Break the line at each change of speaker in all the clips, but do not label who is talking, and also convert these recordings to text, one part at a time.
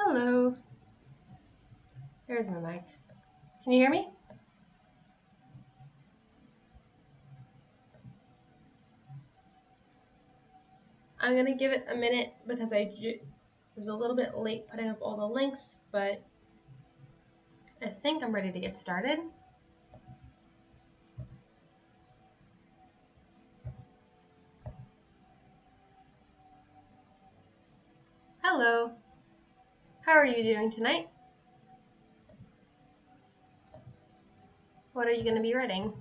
Hello. There's my mic. Can you hear me? I'm going to give it a minute because I was a little bit late putting up all the links, but I think I'm ready to get started. Hello. How are you doing tonight? What are you going to be writing?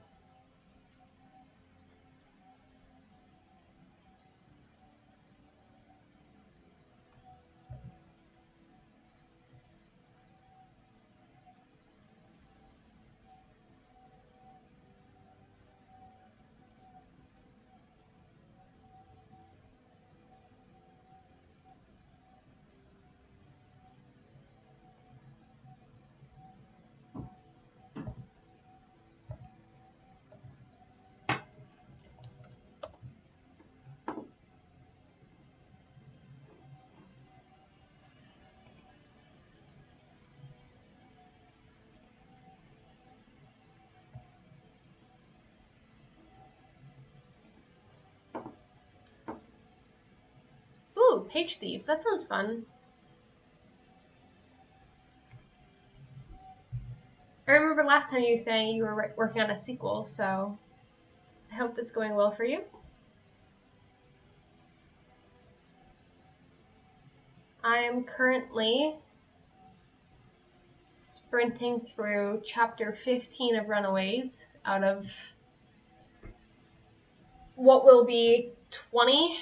Ooh, Page Thieves. That sounds fun. I remember last time you were saying you were working on a sequel, so I hope that's going well for you. I am currently sprinting through chapter 15 of Runaways out of what will be 20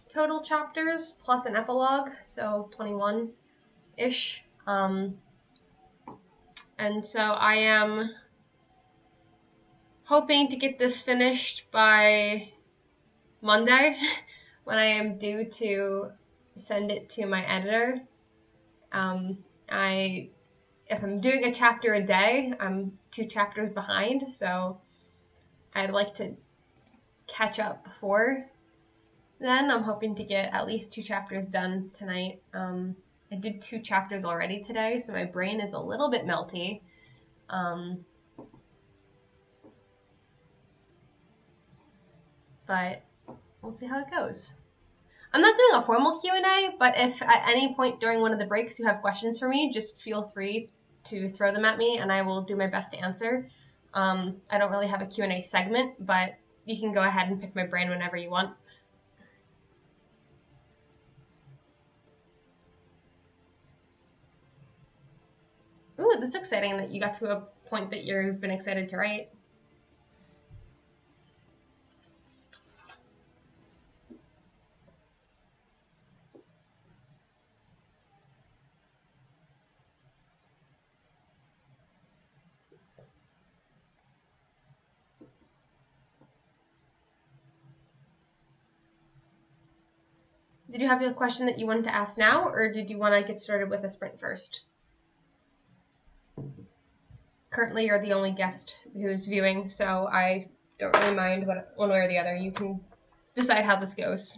total chapters plus an epilogue, so 21-ish. And so I am hoping to get this finished by Monday when I am due to send it to my editor. If I'm doing a chapter a day, I'm 2 chapters behind, so I'd like to catch up before then. I'm hoping to get at least 2 chapters done tonight. I did 2 chapters already today, so my brain is a little bit melty. But we'll see how it goes. I'm not doing a formal Q&A, but if at any point during one of the breaks you have questions for me, just feel free to throw them at me and I will do my best to answer. I don't really have a Q&A segment, but you can go ahead and pick my brain whenever you want. Ooh, that's exciting that you got to a point that you've been excited to write. Did you have a question that you wanted to ask now, or did you want to get started with a sprint first? Currently, you're the only guest who's viewing, so I don't really mind one way or the other. You can decide how this goes.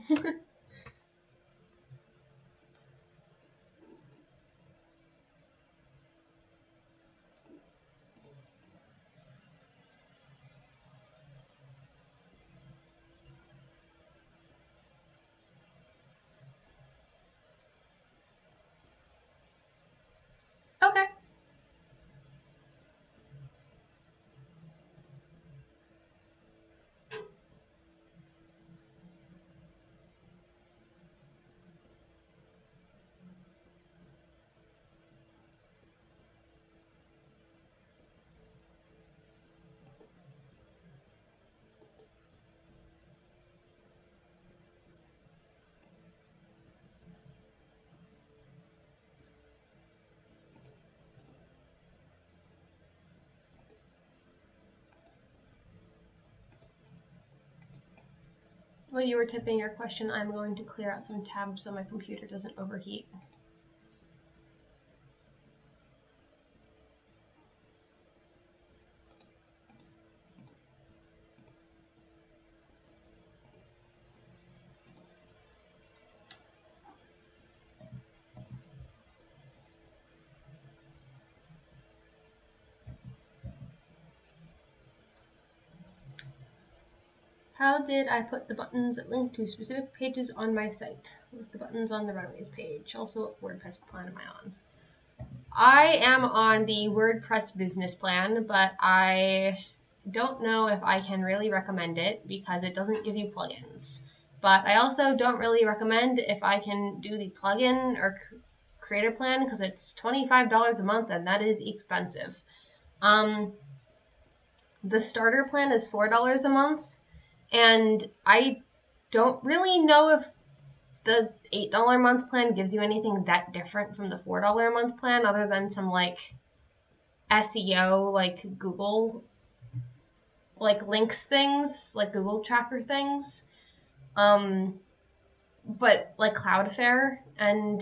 Okay. While you were typing your question, I'm going to clear out some tabs so my computer doesn't overheat. How did I put the buttons that link to specific pages on my site? Like the buttons on the Runaways page. Also, what WordPress plan am I on? I am on the WordPress business plan, but I don't know if I can really recommend it because it doesn't give you plugins. But I also don't really recommend if I can do the plugin or creator plan because it's $25 a month and that is expensive. The starter plan is $4 a month, and I don't really know if the $8 a month plan gives you anything that different from the $4 a month plan other than some like SEO, like Google, like links things, like Google tracker things. But like Cloudflare and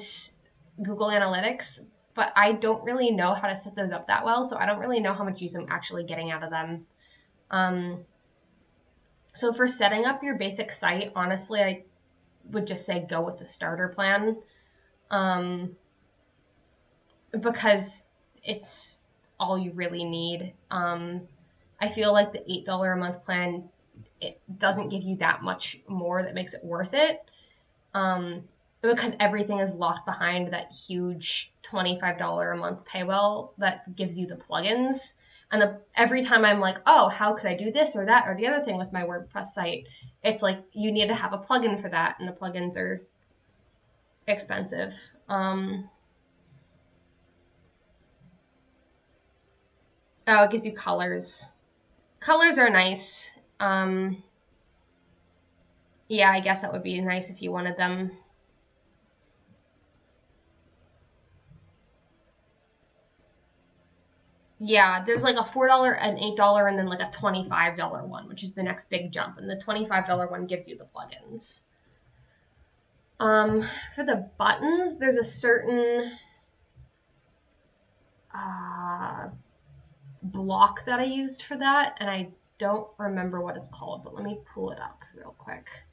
Google Analytics, but I don't really know how to set those up that well, so I don't really know how much use I'm actually getting out of them. So for setting up your basic site, honestly, I would just say go with the starter plan, because it's all you really need. I feel like the $8 a month plan, it doesn't give you that much more that makes it worth it, because everything is locked behind that huge $25 a month paywall that gives you the plugins. And every time I'm like, oh, how could I do this or that or the other thing with my WordPress site? It's like you need to have a plugin for that, and the plugins are expensive. Oh, it gives you colors. Colors are nice. Yeah, I guess that would be nice if you wanted them. Yeah, there's like a $4 and $8 and then like a $25 one, which is the next big jump. And the $25 one gives you the plugins. For the buttons, there's a certain block that I used for that, and I don't remember what it's called, but let me pull it up real quick.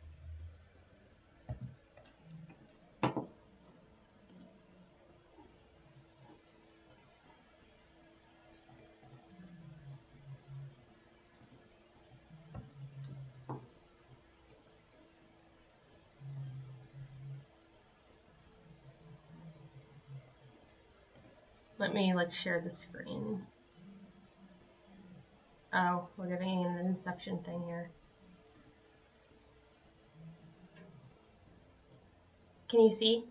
Let me like share the screen. Oh, we're getting an Inception thing here. Can you see?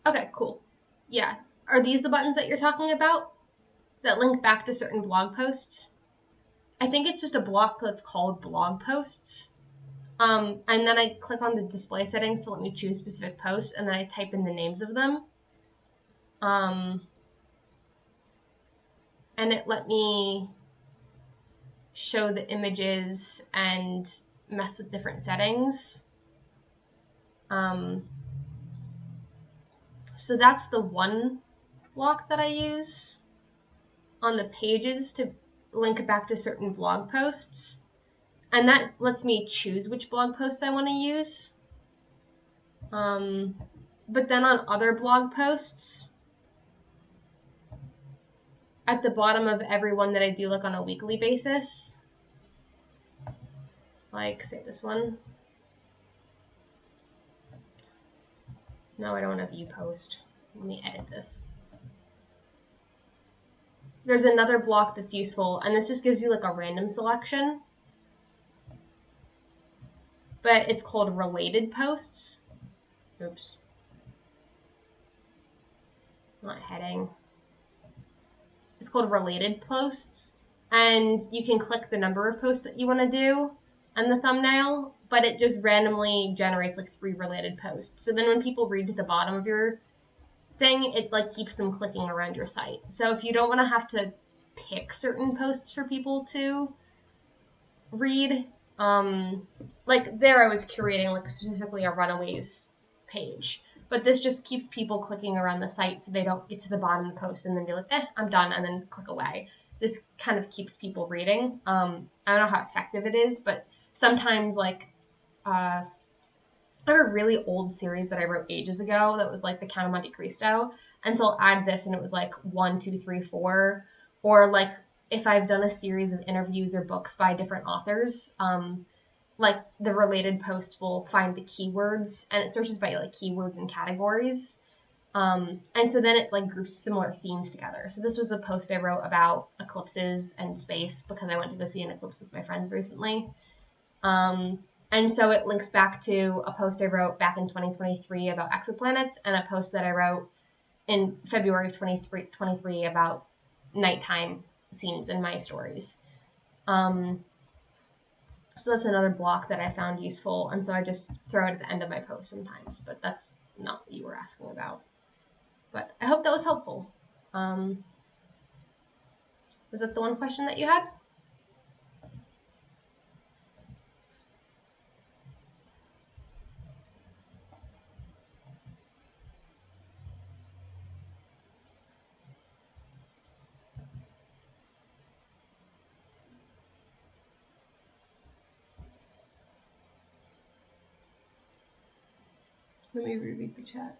Okay, cool. Yeah. Are these the buttons that you're talking about? That link back to certain blog posts? I think it's just a block that's called blog posts. And then I click on the display settings to let me choose specific posts, and then I type in the names of them. And it let me show the images and mess with different settings. So that's the one block that I use on the pages to link back to certain blog posts. And that lets me choose which blog posts I want to use. But then on other blog posts, at the bottom of every one that I do like on a weekly basis, like say this one. No, I don't want to view post. Let me edit this. There's another block that's useful, and this just gives you like a random selection. But it's called related posts. Oops. Not heading. It's called related posts, and you can click the number of posts that you want to do and the thumbnail, but it just randomly generates like 3 related posts. So then when people read to the bottom of your thing, it like keeps them clicking around your site. So if you don't want to have to pick certain posts for people to read, like there I was curating like specifically a Runaways page, but this just keeps people clicking around the site so they don't get to the bottom of the post and then be like, I'm done, and then click away. This kind of keeps people reading. I don't know how effective it is, but sometimes like I have a really old series that I wrote ages ago that was like the Count of Monte Cristo, and so I'll add this and it was like 1, 2, 3, 4, or like if I've done a series of interviews or books by different authors, like the related post will find the keywords and it searches by like keywords and categories. And so then it like groups similar themes together. So this was a post I wrote about eclipses and space because I went to go see an eclipse with my friends recently. And so it links back to a post I wrote back in 2023 about exoplanets and a post that I wrote in February of 2023 about nighttime scenes in my stories. So that's another block that I found useful, and so I just throw it at the end of my post sometimes, but that's not what you were asking about. But I hope that was helpful. Was that the one question that you had? Let me reread the chat.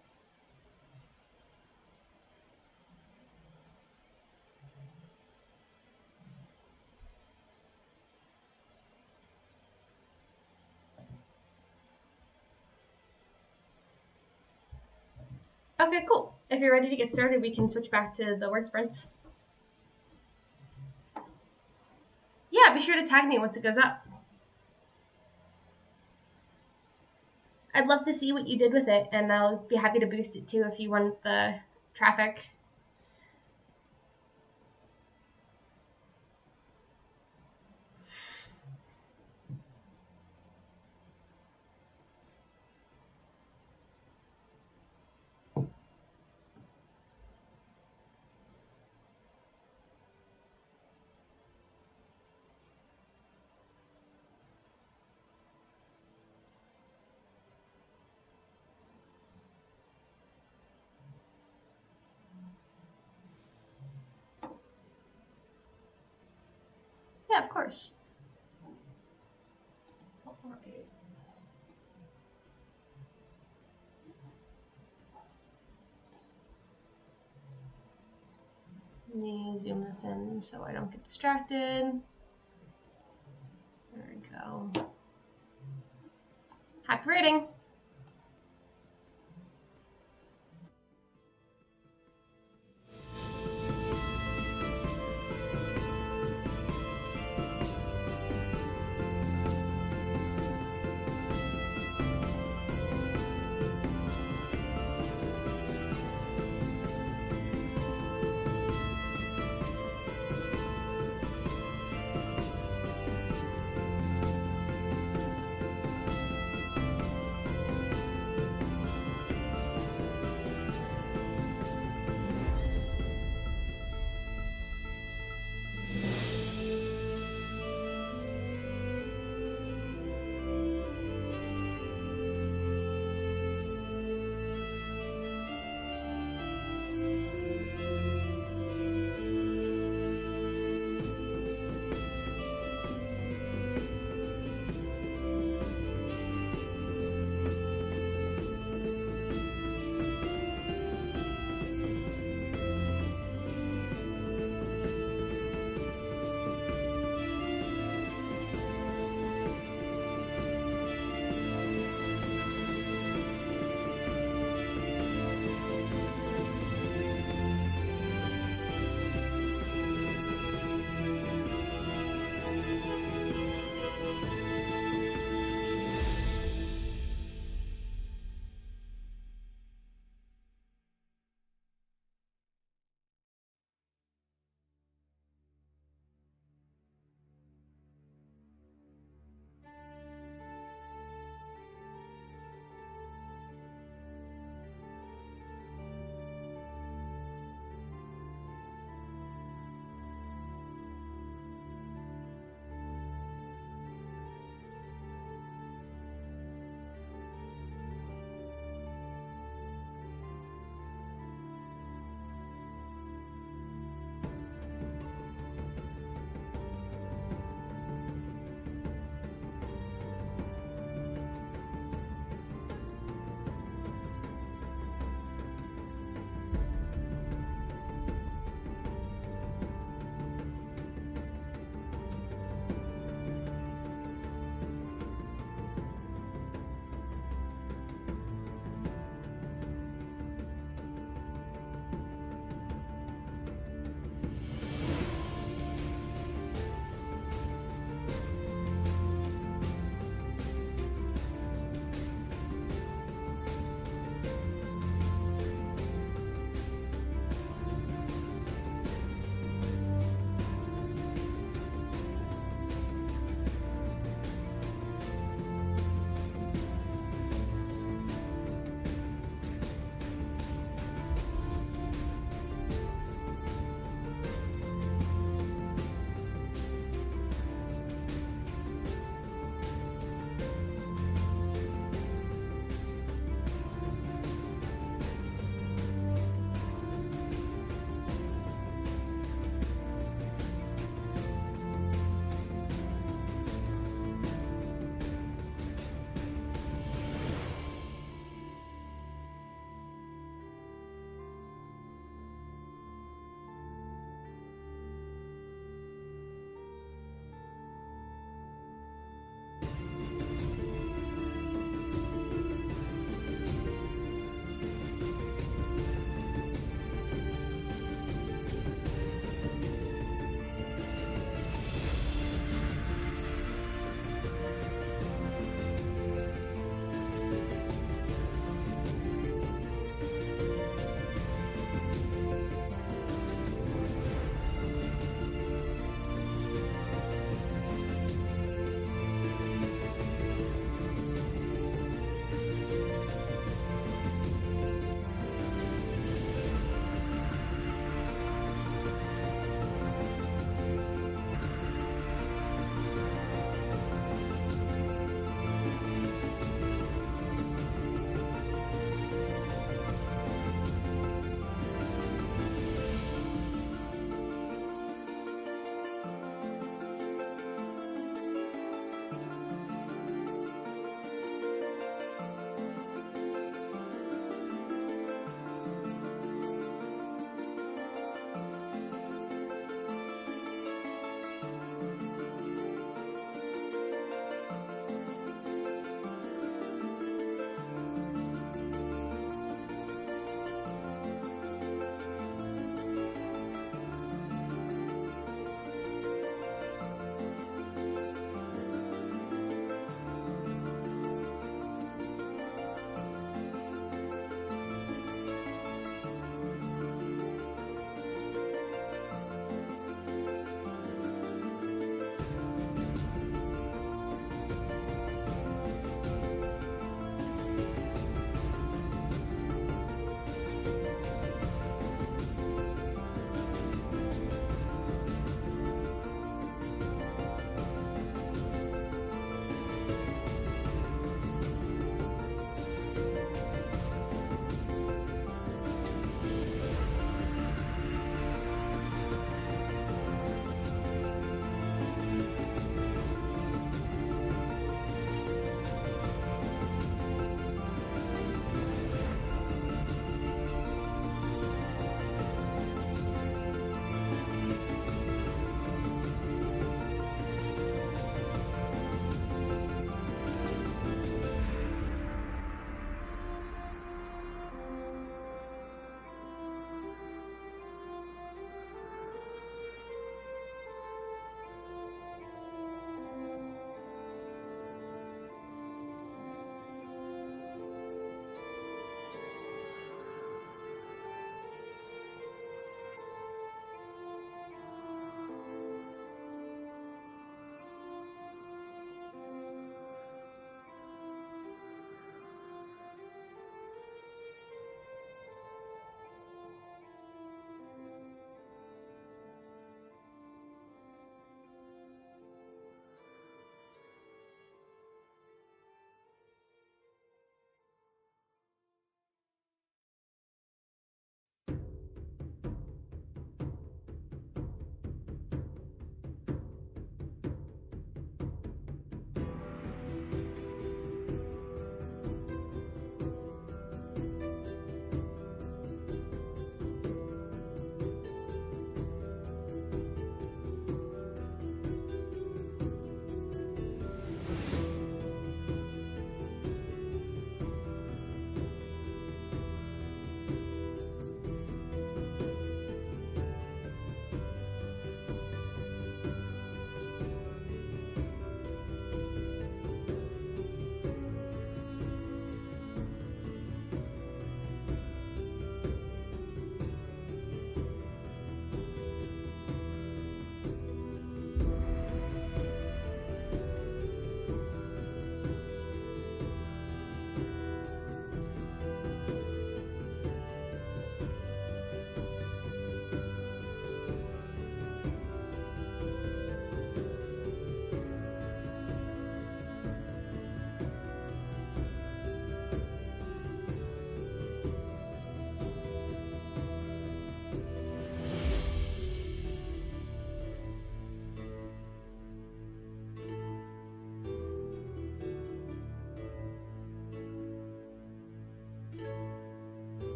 Okay, cool. If you're ready to get started, we can switch back to the word sprints. Yeah, be sure to tag me once it goes up. I'd love to see what you did with it, and I'll be happy to boost it too if you want the traffic. Yeah, of course. Let me zoom this in so I don't get distracted. There we go. Happy reading!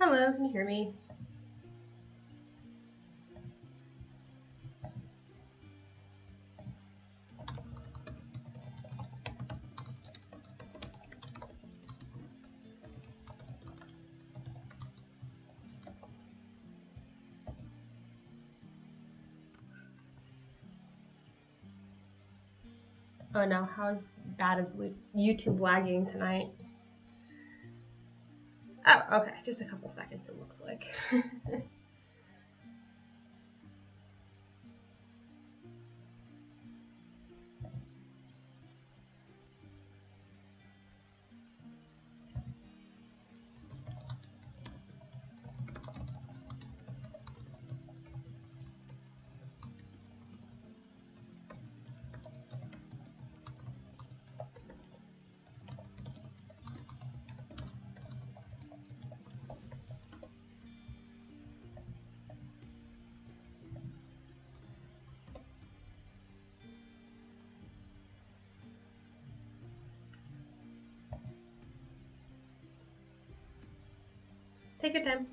Hello, can you hear me? Oh no, how bad is YouTube lagging tonight? Oh, okay, just a couple seconds it looks like. Take your time.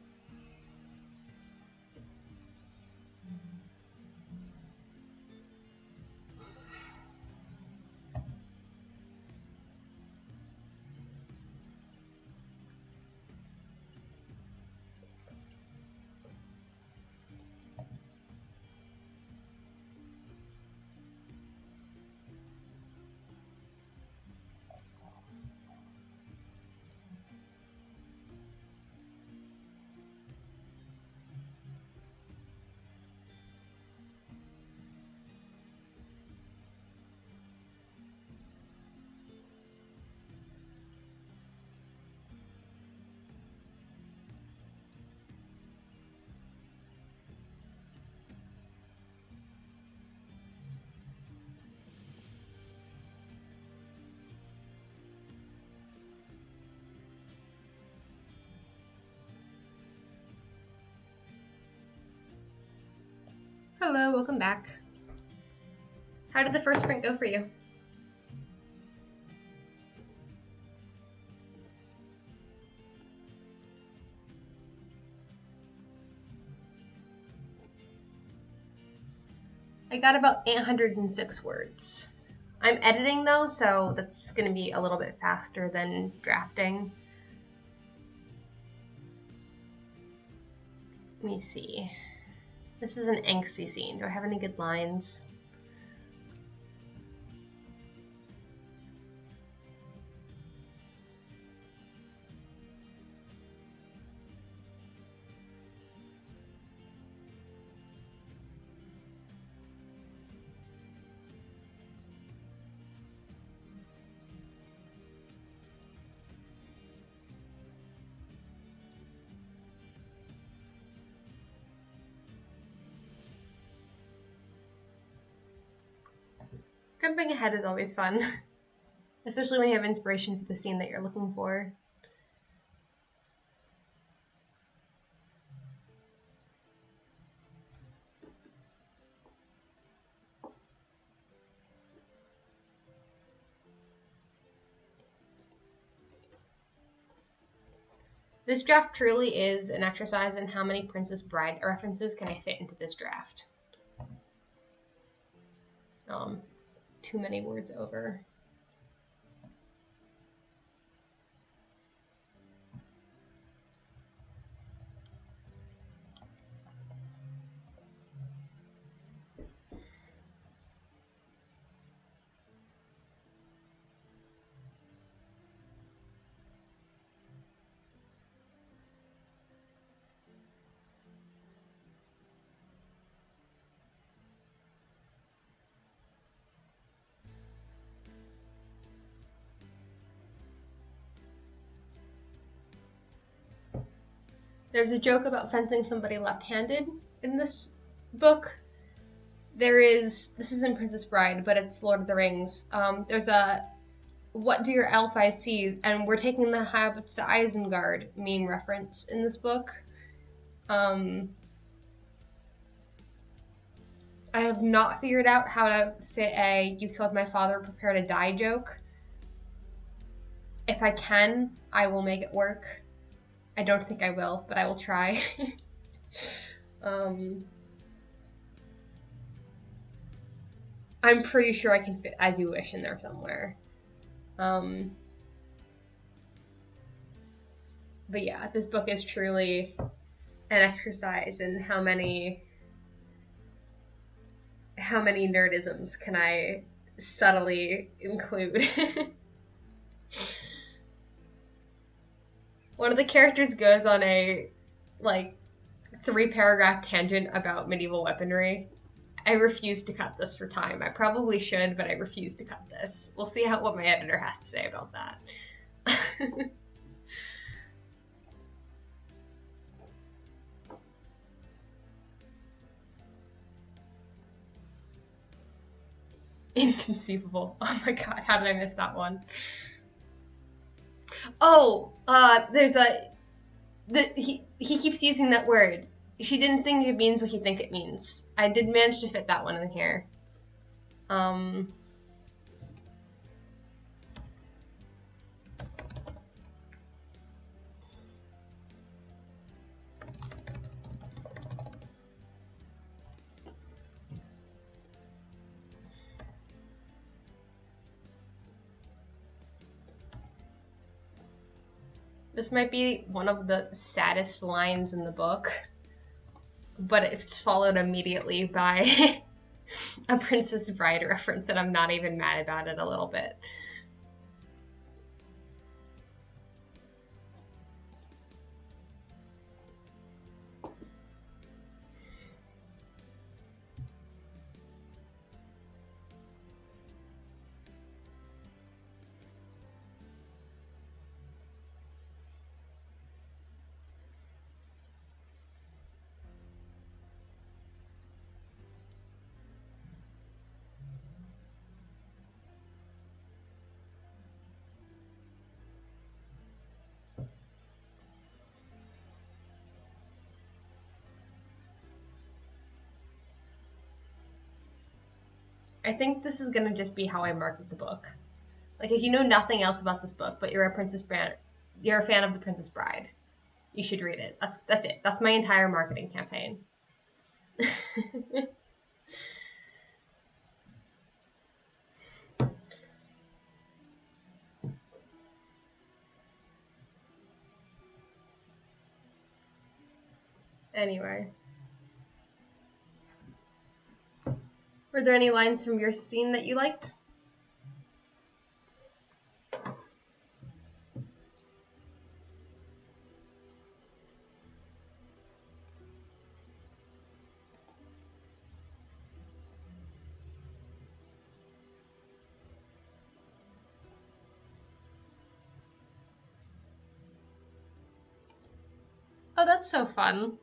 Hello, welcome back. How did the first sprint go for you? I got about 806 words. I'm editing though, so that's going to be a little bit faster than drafting. Let me see. This is an angsty scene. Do I have any good lines? Jumping ahead is always fun, especially when you have inspiration for the scene that you're looking for. This draft truly is an exercise in how many Princess Bride references can I fit into this draft. Too many words over. There's a joke about fencing somebody left-handed in this book. This is in Princess Bride, but it's Lord of the Rings. There's a "What do your elf eyes see?" and "We're taking the habits to Isengard" meme reference in this book. I have not figured out how to fit a "you killed my father, prepare to die" joke. If I can, I will make it work. I don't think I will, but I will try. I'm pretty sure I can fit As You Wish in there somewhere. But yeah, this book is truly an exercise in how many nerdisms can I subtly include. One of the characters goes on a 3-paragraph tangent about medieval weaponry. I refuse to cut this for time. I probably should, but I refuse to cut this. We'll see what my editor has to say about that. Inconceivable. Oh my god, how did I miss that one? Oh, there's he keeps using that word. She didn't think it means what he think it means. I did manage to fit that one in here. This might be one of the saddest lines in the book, but it's followed immediately by a Princess Bride reference, and I'm not even mad about it a little bit. I think this is gonna just be how I market the book. Like, if you know nothing else about this book, but you're a you're a fan of the Princess Bride, you should read it. That's it. That's my entire marketing campaign. Anyway. Were there any lines from your scene that you liked? Oh, that's so fun.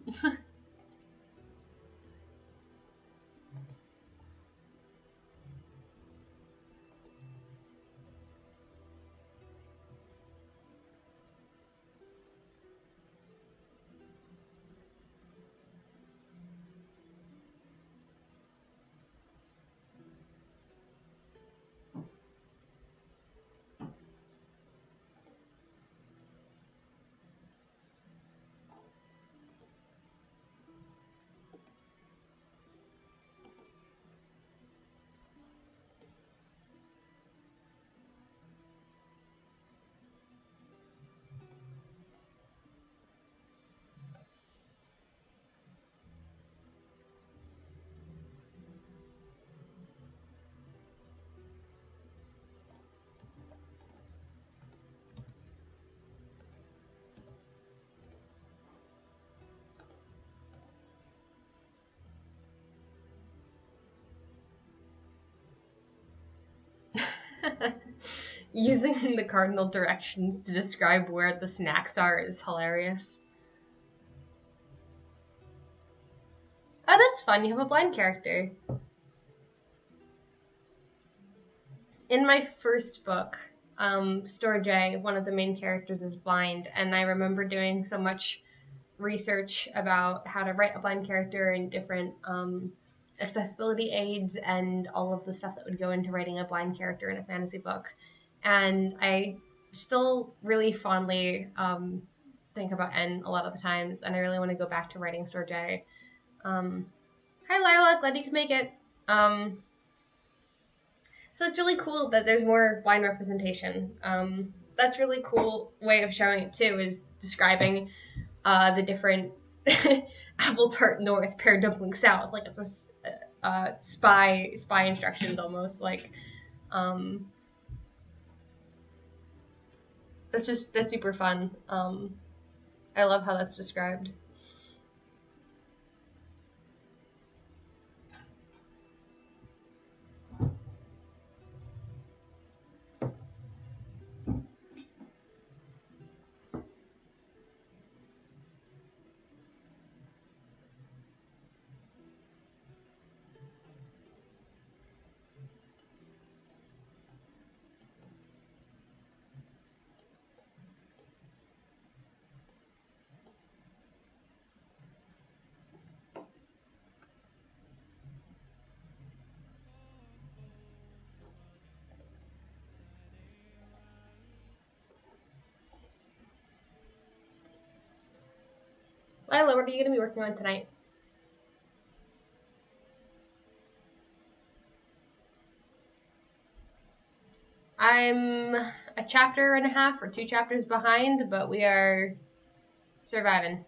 Using the cardinal directions to describe where the snacks are is hilarious. Oh, that's fun. You have a blind character. In my first book, Store J, one of the main characters is blind, and I remember doing so much research about how to write a blind character and different accessibility aids and all of the stuff that would go into writing a blind character in a fantasy book. And I still really fondly think about N a lot of the times, and I really want to go back to writing Store J. Hi, Lila. Glad you could make it. So it's really cool that there's more blind representation. That's really cool way of showing it too, is describing the different apple tart north, pear dumpling south. Like it's a spy instructions almost. Like that's super fun. I love how that's described. Lila, what are you going to be working on tonight? I'm a chapter and a half or 2 chapters behind, but we are surviving.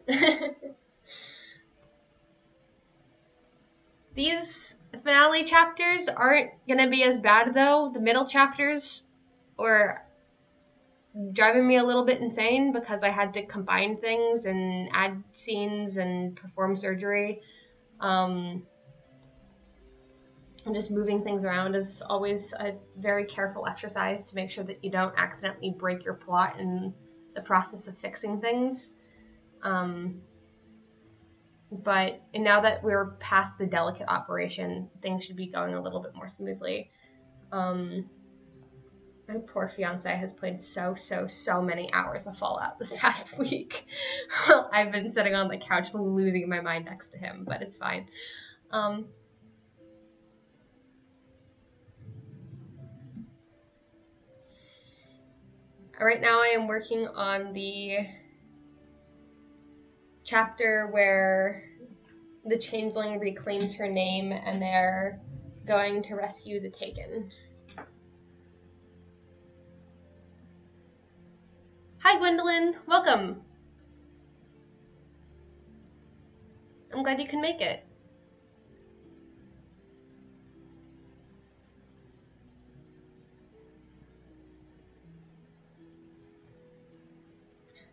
These finale chapters aren't going to be as bad, though. The middle chapters were driving me a little bit insane because I had to combine things and add scenes and perform surgery. And just moving things around is always a very careful exercise to make sure that you don't accidentally break your plot in the process of fixing things. But now that we're past the delicate operation, things should be going a little bit more smoothly. My poor fiance has played so many hours of Fallout this past week. I've been sitting on the couch losing my mind next to him, but it's fine. Right now I am working on the chapter where the changeling reclaims her name and they're going to rescue the Taken. Hi, Gwendolyn. Welcome. I'm glad you can make it.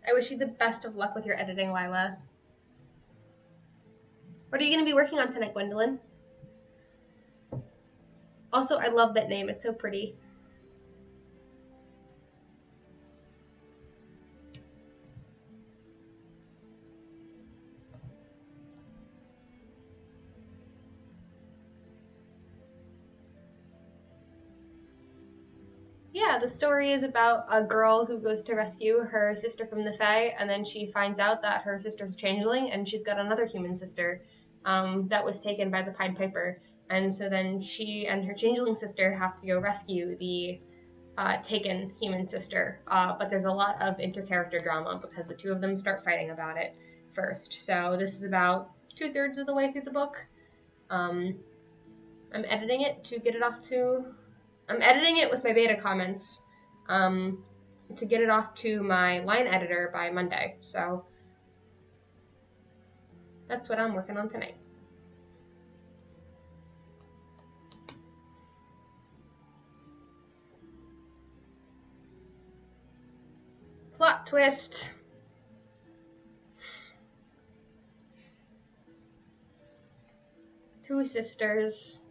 I wish you the best of luck with your editing, Lila. What are you going to be working on tonight, Gwendolyn? Also, I love that name. It's so pretty. Yeah, the story is about a girl who goes to rescue her sister from the Fae, and then she finds out that her sister's a changeling, and she's got another human sister that was taken by the Pied Piper. And so then she and her changeling sister have to go rescue the taken human sister. But there's a lot of inter-character drama because the two of them start fighting about it first. So this is about 2/3 of the way through the book. I'm editing it to get it off to... I'm editing it with my beta comments to get it off to my line editor by Monday. So that's what I'm working on tonight. Plot twist. Two sisters.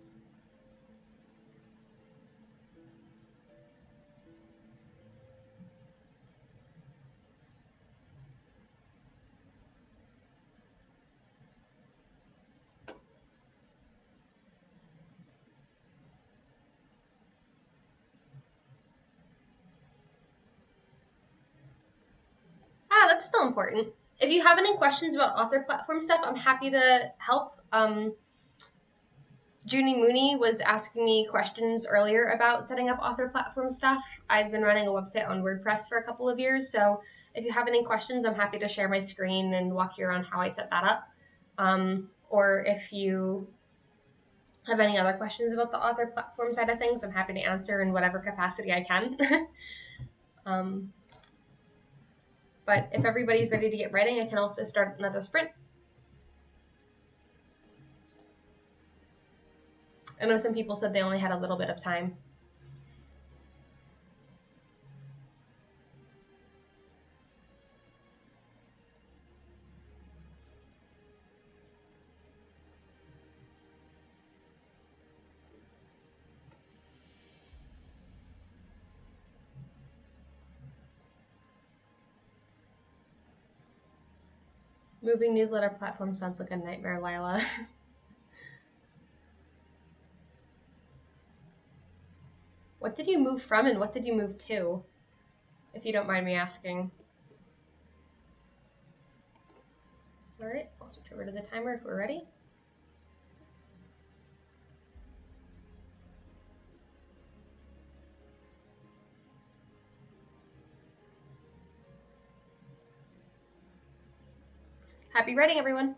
That's still important. If you have any questions about author platform stuff, I'm happy to help. Junie Mooney was asking me questions earlier about setting up author platform stuff. I've been running a website on WordPress for a couple of years, so if you have any questions, I'm happy to share my screen and walk you around how I set that up. Or if you have any other questions about the author platform side of things, I'm happy to answer in whatever capacity I can. But if everybody's ready to get writing, I can also start another sprint. I know some people said they only had a little bit of time. Moving newsletter platform sounds like a nightmare, Lila. What did you move from and what did you move to? If you don't mind me asking. All right, I'll switch over to the timer if we're ready. Happy writing, everyone.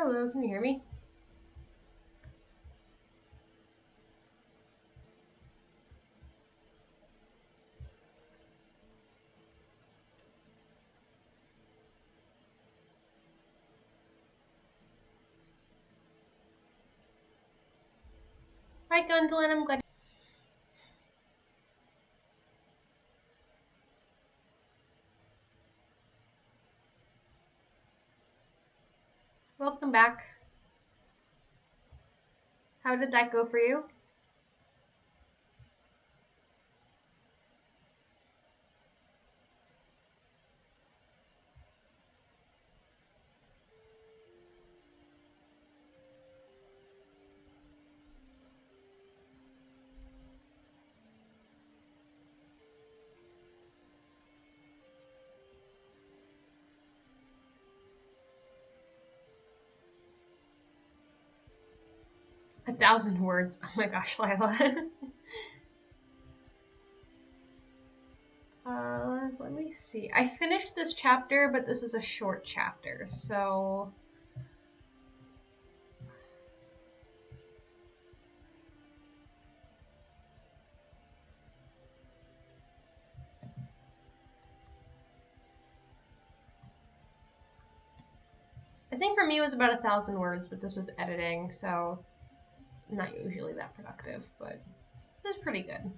Hello, can you hear me? Hi, Gwendolyn. I'm glad. Welcome back. How did that go for you? A 1,000 words. Oh my gosh, Lila. Let me see. I finished this chapter, but this was a short chapter, so... I think for me it was about 1,000 words, but this was editing, so not usually that productive, but this is pretty good.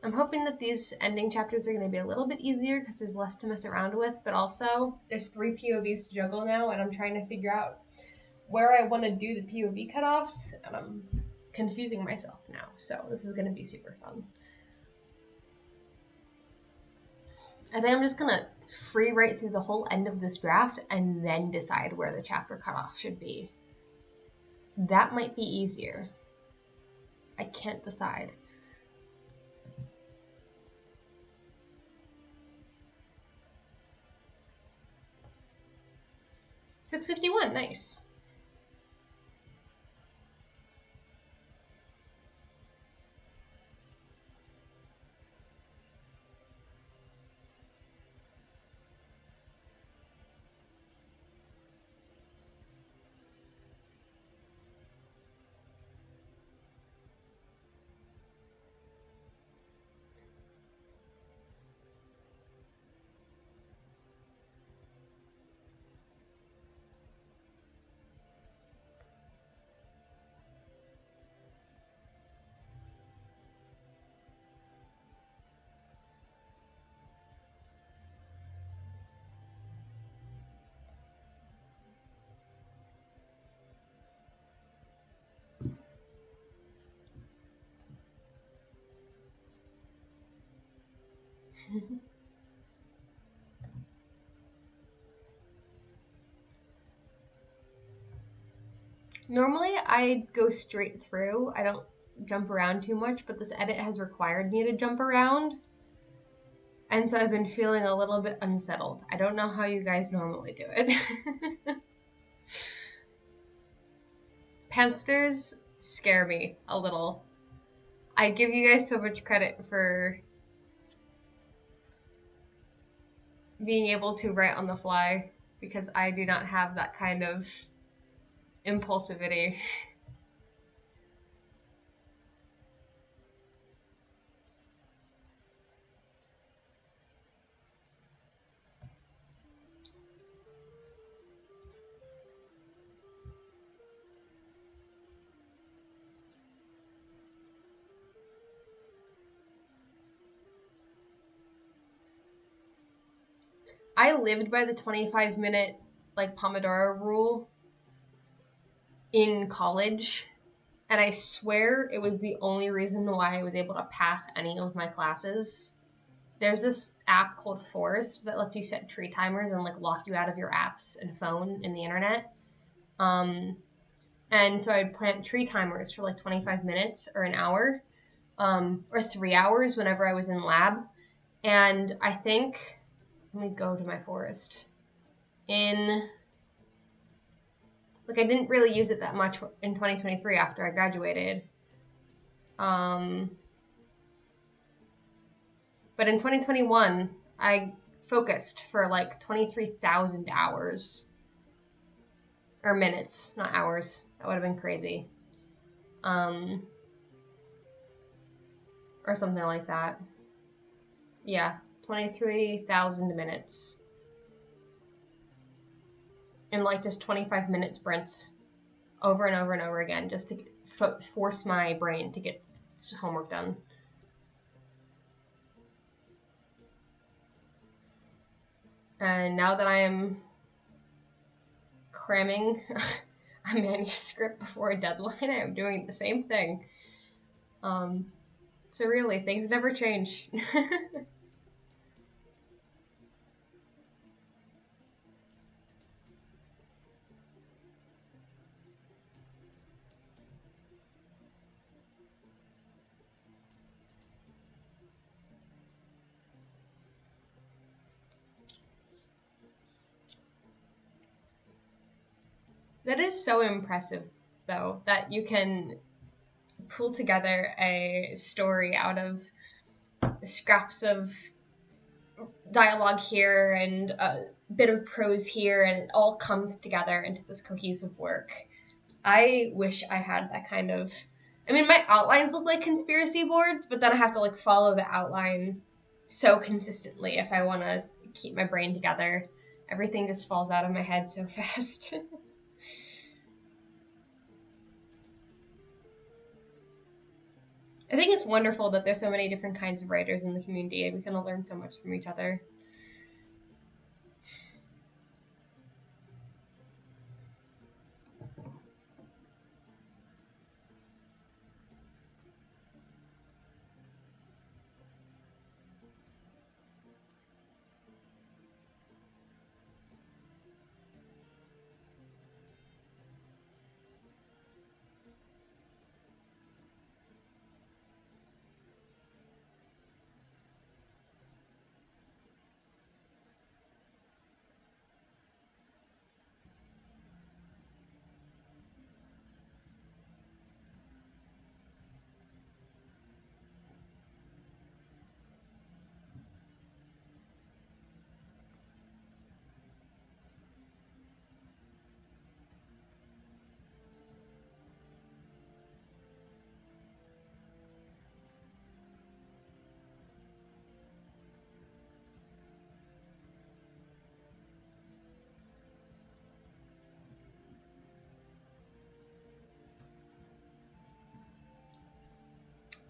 I'm hoping that these ending chapters are going to be a little bit easier because there's less to mess around with, but also there's 3 POVs to juggle now, and I'm trying to figure out where I want to do the POV cutoffs, and I'm confusing myself now, so this is going to be super fun. I think I'm just going to free write through the whole end of this draft and then decide where the chapter cutoff should be. That might be easier. I can't decide. $6.51, nice. Normally, I go straight through. I don't jump around too much, but this edit has required me to jump around. And so I've been feeling a little bit unsettled. I don't know how you guys normally do it. Pansters scare me a little. I give you guys so much credit for being able to write on the fly, because I do not have that kind of impulsivity. I lived by the 25-minute like Pomodoro rule in college, and I swear it was the only reason why I was able to pass any of my classes. There's this app called Forest that lets you set tree timers and like lock you out of your apps and phone and the internet. And so I'd plant tree timers for like 25 minutes or an hour, or 3 hours whenever I was in lab. And I think, let me go to my forest. Like, I didn't really use it that much in 2023 after I graduated. But in 2021, I focused for like 23,000 hours. Or minutes, not hours. That would have been crazy. Or something like that. Yeah, 23,000 minutes. In like just 25-minute sprints over and over and over again, just to force my brain to get homework done. And now that I am cramming a manuscript before a deadline, I am doing the same thing. So really, things never change. That is so impressive, though, that you can pull together a story out of scraps of dialogue here and a bit of prose here, and it all comes together into this cohesive work. I wish I had that kind of... I mean, my outlines look like conspiracy boards, but then I have to like follow the outline so consistently if I want to keep my brain together. Everything just falls out of my head so fast. I think it's wonderful that there's so many different kinds of writers in the community, and we can all learn so much from each other.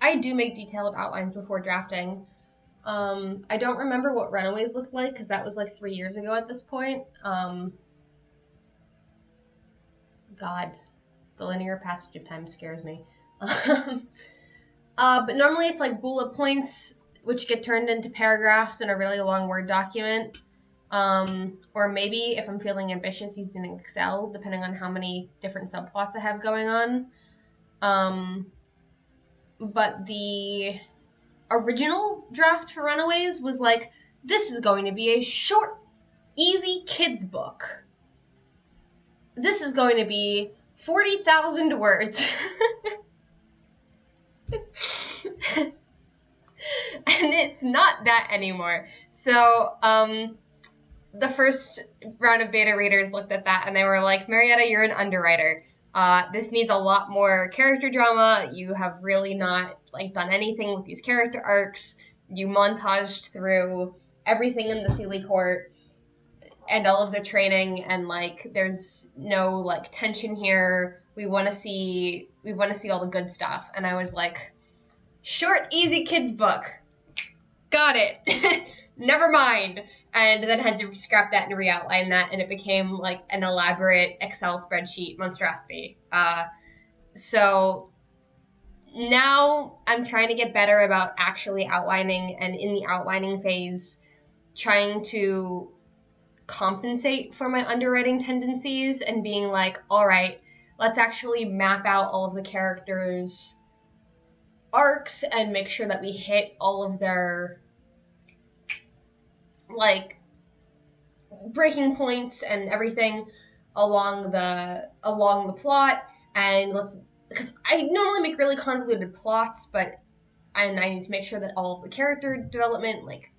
I do make detailed outlines before drafting. I don't remember what Runaways looked like because that was like 3 years ago at this point. God, the linear passage of time scares me. But normally it's like bullet points, which get turned into paragraphs in a really long Word document. Or maybe if I'm feeling ambitious, using Excel, depending on how many different subplots I have going on. But the original draft for Runaways was like, this is going to be a short, easy kids book. This is going to be 40,000 words. And it's not that anymore. So, the first round of beta readers looked at that and they were like, Marietta, you're an underwriter. This needs a lot more character drama. You have really not like done anything with these character arcs. You montaged through everything in the Sealy Court and all of their training, and like there's no like tension here. We want to see all the good stuff. And I was like, short, easy kids book. Got it. Never mind. And then had to scrap that and re-outline that, and it became like an elaborate Excel spreadsheet monstrosity. So now I'm trying to get better about actually outlining, and in the outlining phase, trying to compensate for my underwriting tendencies and being like, all right, let's actually map out all of the characters' arcs and make sure that we hit all of their like breaking points and everything along the plot. And because I normally make really convoluted plots, and I need to make sure that all of the character development like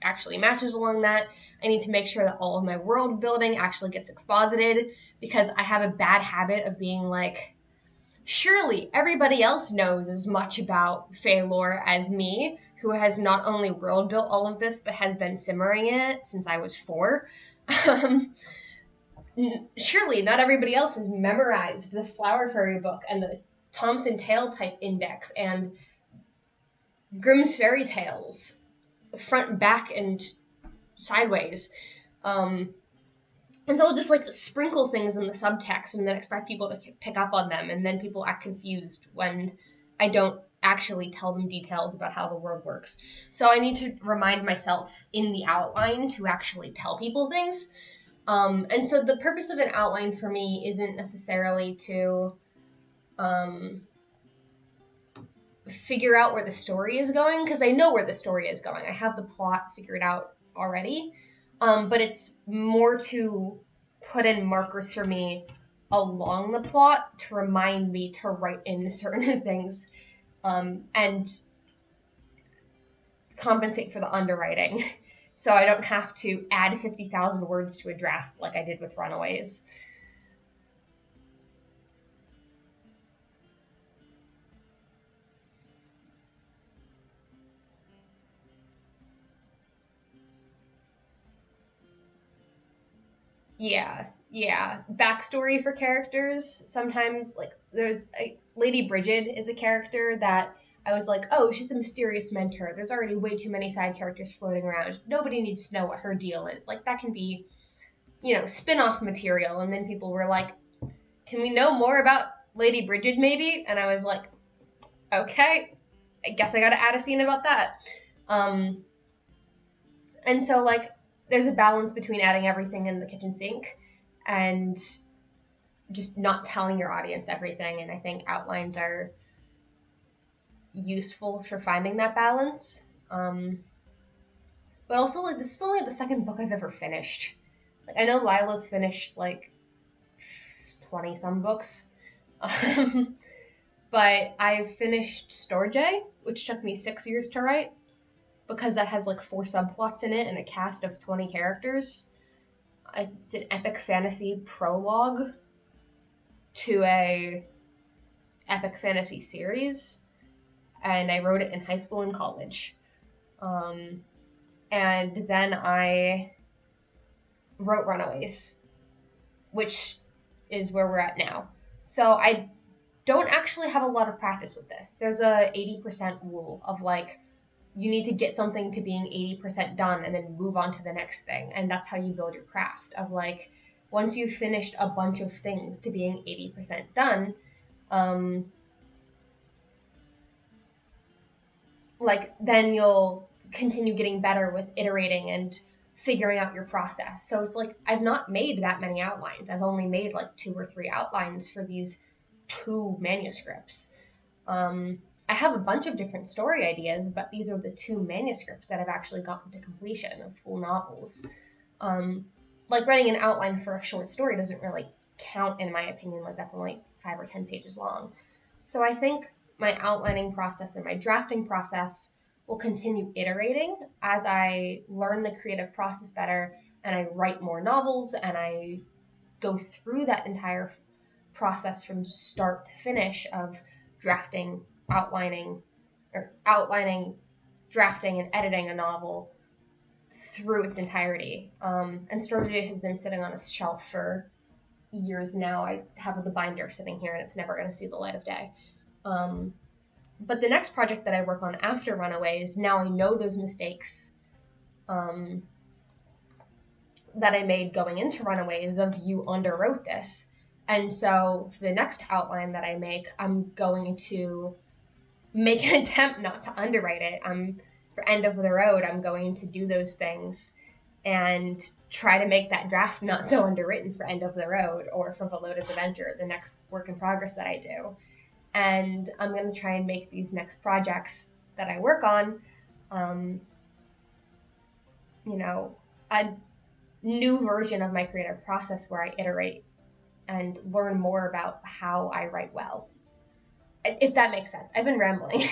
actually matches along that. I need to make sure that all of my world building actually gets exposited, because I have a bad habit of being like, surely everybody else knows as much about Fae lore as me, who has not only world built all of this, but has been simmering it since I was 4. Surely not everybody else has memorized the Flower Fairy book and the Thompson Tale type index and Grimm's fairy tales, front, back, and sideways. And so I'll just like sprinkle things in the subtext and then expect people to pick up on them, and then people act confused when I don't actually tell them details about how the world works. So I need to remind myself in the outline to actually tell people things. And so the purpose of an outline for me isn't necessarily to figure out where the story is going, because I know where the story is going. I have the plot figured out already. But it's more to put in markers for me along the plot to remind me to write in certain things, and compensate for the underwriting. So I don't have to add 50,000 words to a draft like I did with Runaways. Yeah. Backstory for characters. Sometimes, like, there's Lady Bridget is a character that I was like, oh, she's a mysterious mentor. There's already way too many side characters floating around. Nobody needs to know what her deal is. Like, that can be, spin-off material. And then people were like, can we know more about Lady Bridget, maybe? And I was like, okay, I guess I gotta add a scene about that. And so, like, there's a balance between adding everything in the kitchen sink and just not telling your audience everything. And I think outlines are useful for finding that balance. But also, like, this is only the second book I've ever finished. Like, I know Lila's finished, like, 20-some books. But I finished Storge, which took me 6 years to write, because that has, like, 4 subplots in it and a cast of 20 characters. It's an epic fantasy prologue to a epic fantasy series, and I wrote it in high school and college. And then I wrote Runaways, which is where we're at now. So I don't actually have a lot of practice with this. There's a 80% rule of, like, you need to get something to being 80% done and then move on to the next thing. And that's how you build your craft of, like, once you've finished a bunch of things to being 80% done, like, then you'll continue getting better with iterating and figuring out your process. So it's like, I've not made that many outlines. I've only made like 2 or 3 outlines for these 2 manuscripts. I have a bunch of different story ideas, but these are the 2 manuscripts that I've actually gotten to completion of full novels. Like, writing an outline for a short story doesn't really count, in my opinion. Like, that's only 5 or 10 pages long. So I think my outlining process and my drafting process will continue iterating as I learn the creative process better and I write more novels and I go through that entire process from start to finish of drafting, outlining, drafting, and editing a novel through its entirety. And Storage has been sitting on a shelf for years now. I have the binder sitting here and it's never going to see the light of day. But the next project that I work on after Runaways, now I know those mistakes that I made going into Runaways of you underwrote this. And so for the next outline that I make, I'm going to make an attempt not to underwrite it. For End of the Road, I'm going to do those things and try to make that draft not so underwritten for End of the Road or for Veloda's Adventure, the next work in progress that I do. And I'm going to try and make these next projects that I work on, a new version of my creative process where I iterate and learn more about how I write well. If that makes sense. I've been rambling.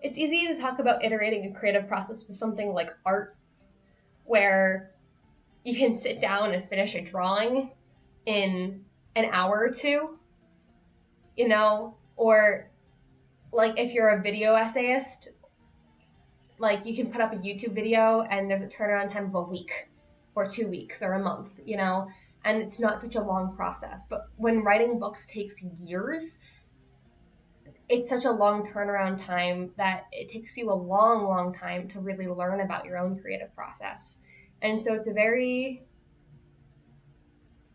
it's easy to talk about iterating a creative process with something like art, where you can sit down and finish a drawing in an hour or two, you know, or like if you're a video essayist, like you can put up a YouTube video and there's a turnaround time of a week or 2 weeks or a month, you know, and it's not such a long process. But when writing books takes years, it's such a long turnaround time that it takes you a long, long time to really learn about your own creative process. And so it's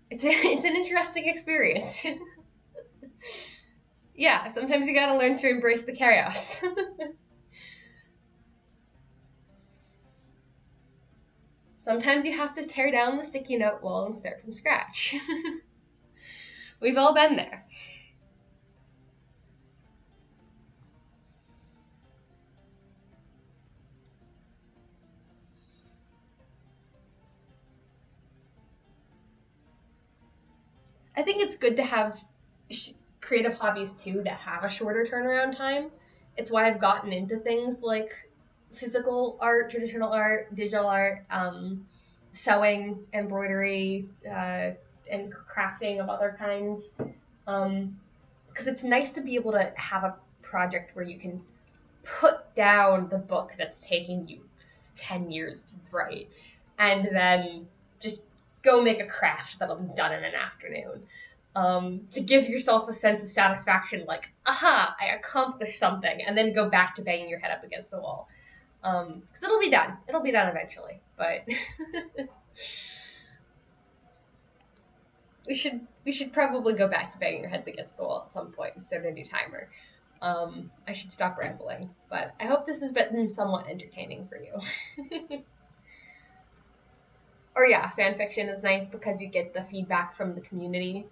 it's an interesting experience. Yeah, sometimes you gotta learn to embrace the chaos. Sometimes you have to tear down the sticky note wall and start from scratch. We've all been there. I think it's good to have creative hobbies too that have a shorter turnaround time. It's why I've gotten into things like physical art, traditional art, digital art, sewing, embroidery, and crafting of other kinds. Because it's nice to be able to have a project where you can put down the book that's taking you 10 years to write and then just go make a craft that'll be done in an afternoon. To give yourself a sense of satisfaction, like, aha, I accomplished something, and then go back to banging your head up against the wall. Because it'll be done. It'll be done eventually, but we should probably go back to banging your heads against the wall at some point and start a new timer. I should stop rambling, but I hope this has been somewhat entertaining for you. Or yeah, fan fiction is nice because you get the feedback from the community.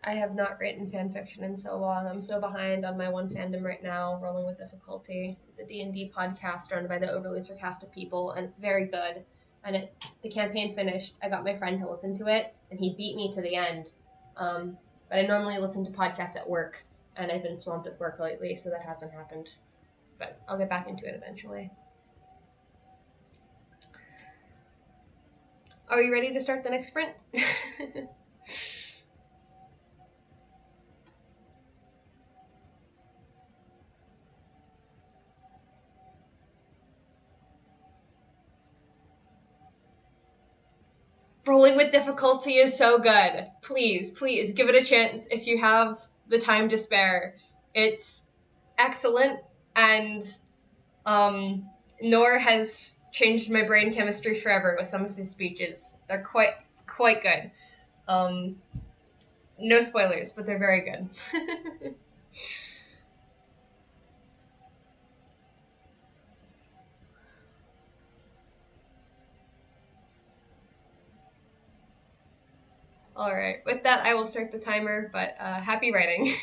I have not written fan fiction in so long. I'm so behind on my one fandom right now, Rolling with Difficulty. It's a D&D podcast run by the Overly Sarcastic People, and it's very good. And the campaign finished. I got my friend to listen to it, and he beat me to the end. But I normally listen to podcasts at work, and I've been swamped with work lately, so that hasn't happened. But I'll get back into it eventually. Are you ready to start the next sprint? Rolling with Difficulty is so good. Please, please give it a chance if you have the time to spare. It's excellent, and Nor has changed my brain chemistry forever with some of his speeches. They're quite good. No spoilers, but they're very good. All right, with that, I will start the timer, but happy writing.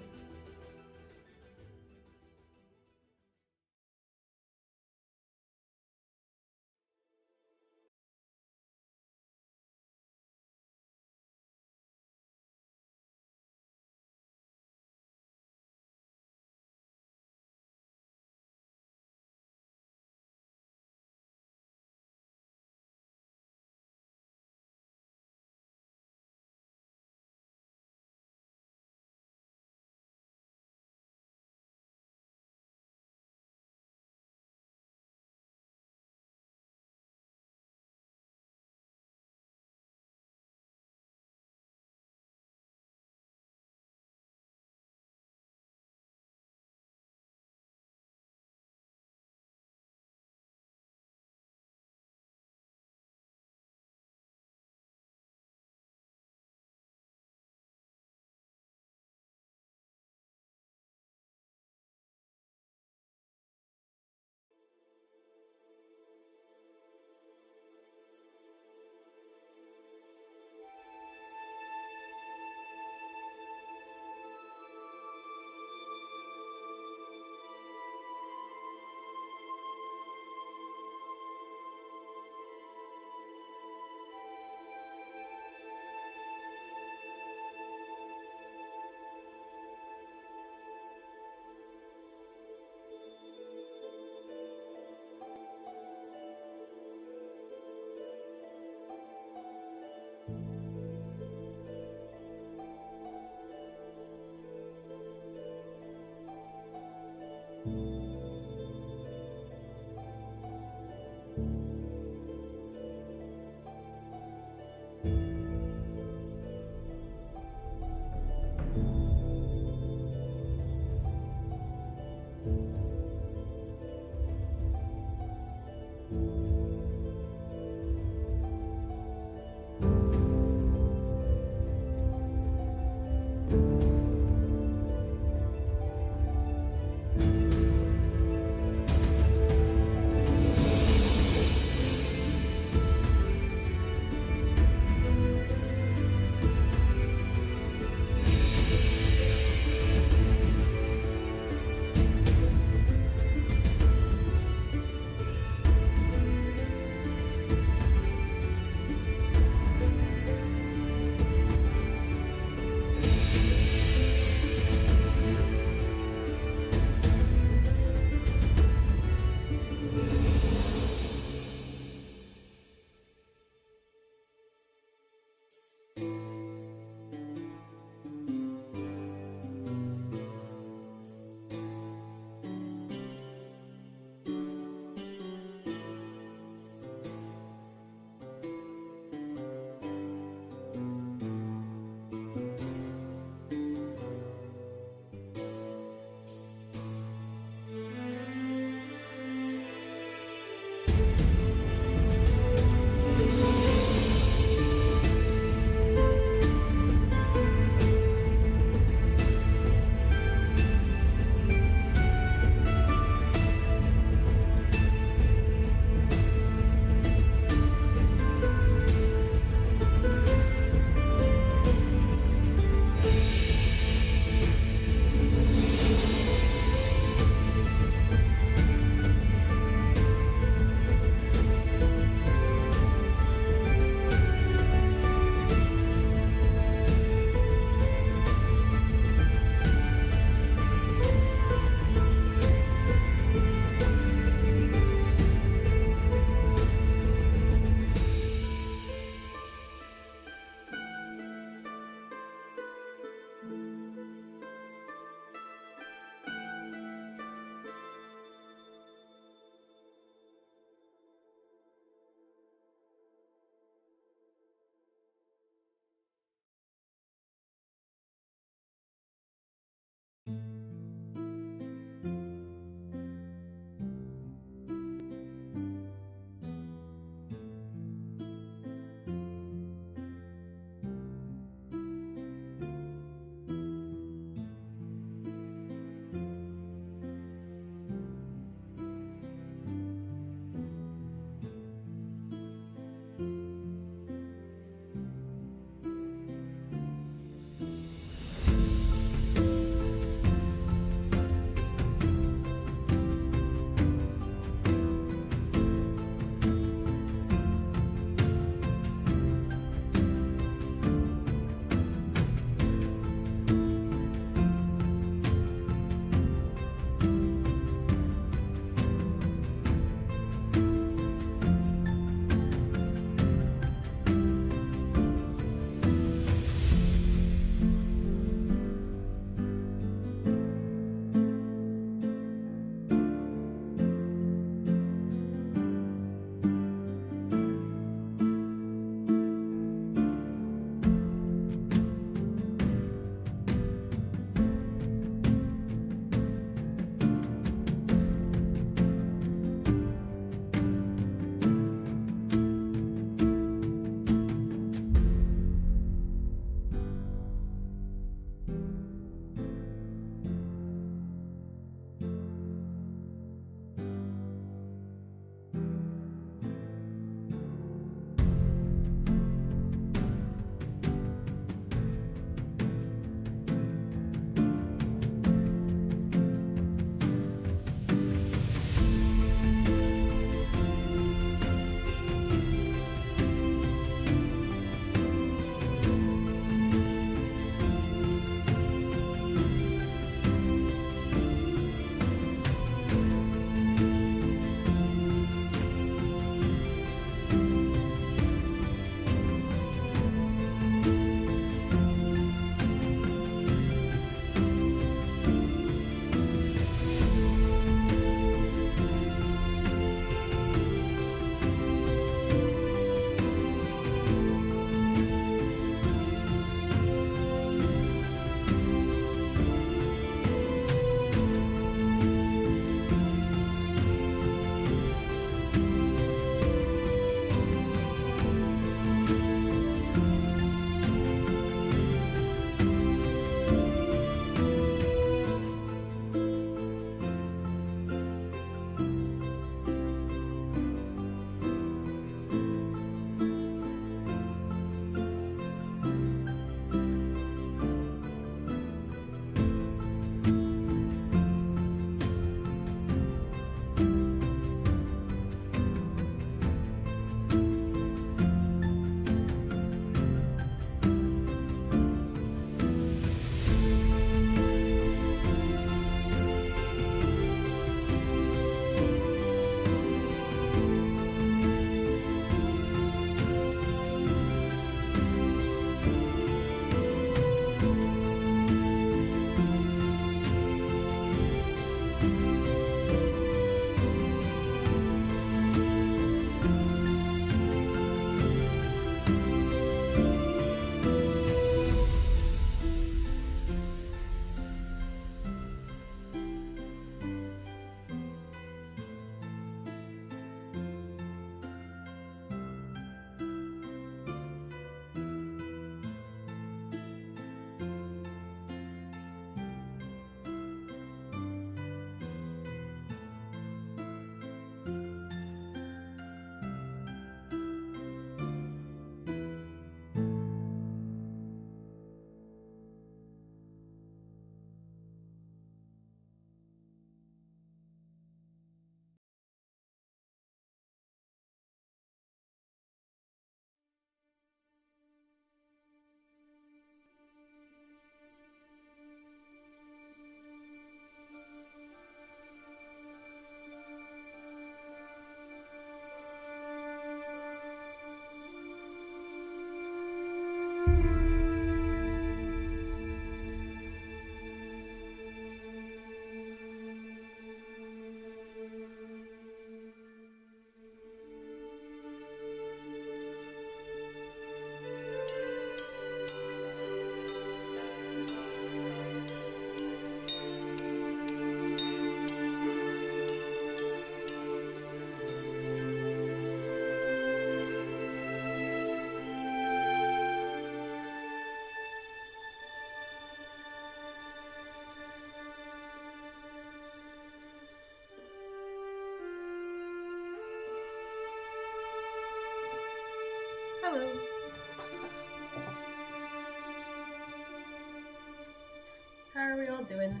How are we all doing?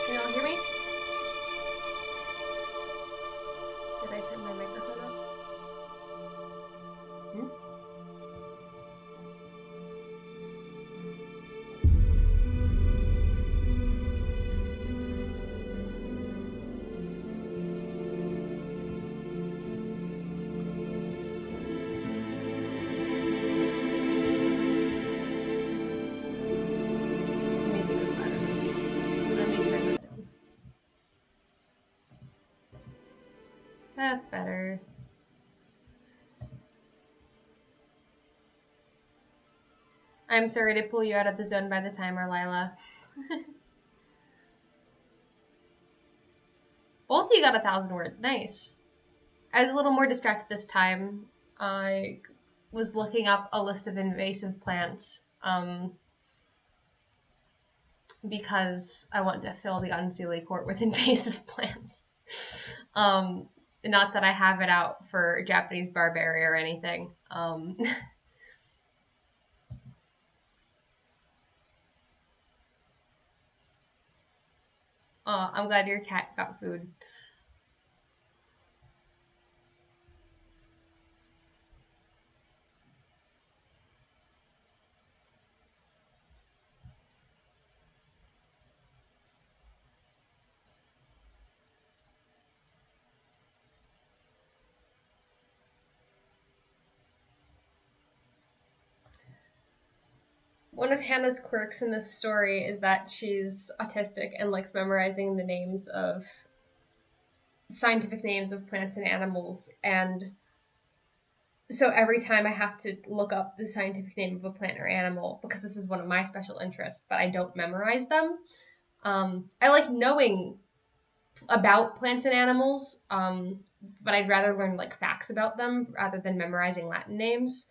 Can you all hear me? Did I turn my microphone off? The music is louder. Let me turn it down. That's better. I'm sorry to pull you out of the zone by the timer, Lila. Both of you got 1,000 words. Nice. I was a little more distracted this time. I was looking up a list of invasive plants because I want to fill the Unseelie court with invasive plants. Not that I have it out for Japanese barberry or anything. I'm glad your cat got food. One of Hannah's quirks in this story is that she's autistic and likes memorizing the names of scientific names of plants and animals, and so every time I have to look up the scientific name of a plant or animal, because this is one of my special interests, but I don't memorize them. I like knowing about plants and animals, but I'd rather learn like facts about them rather than memorizing Latin names.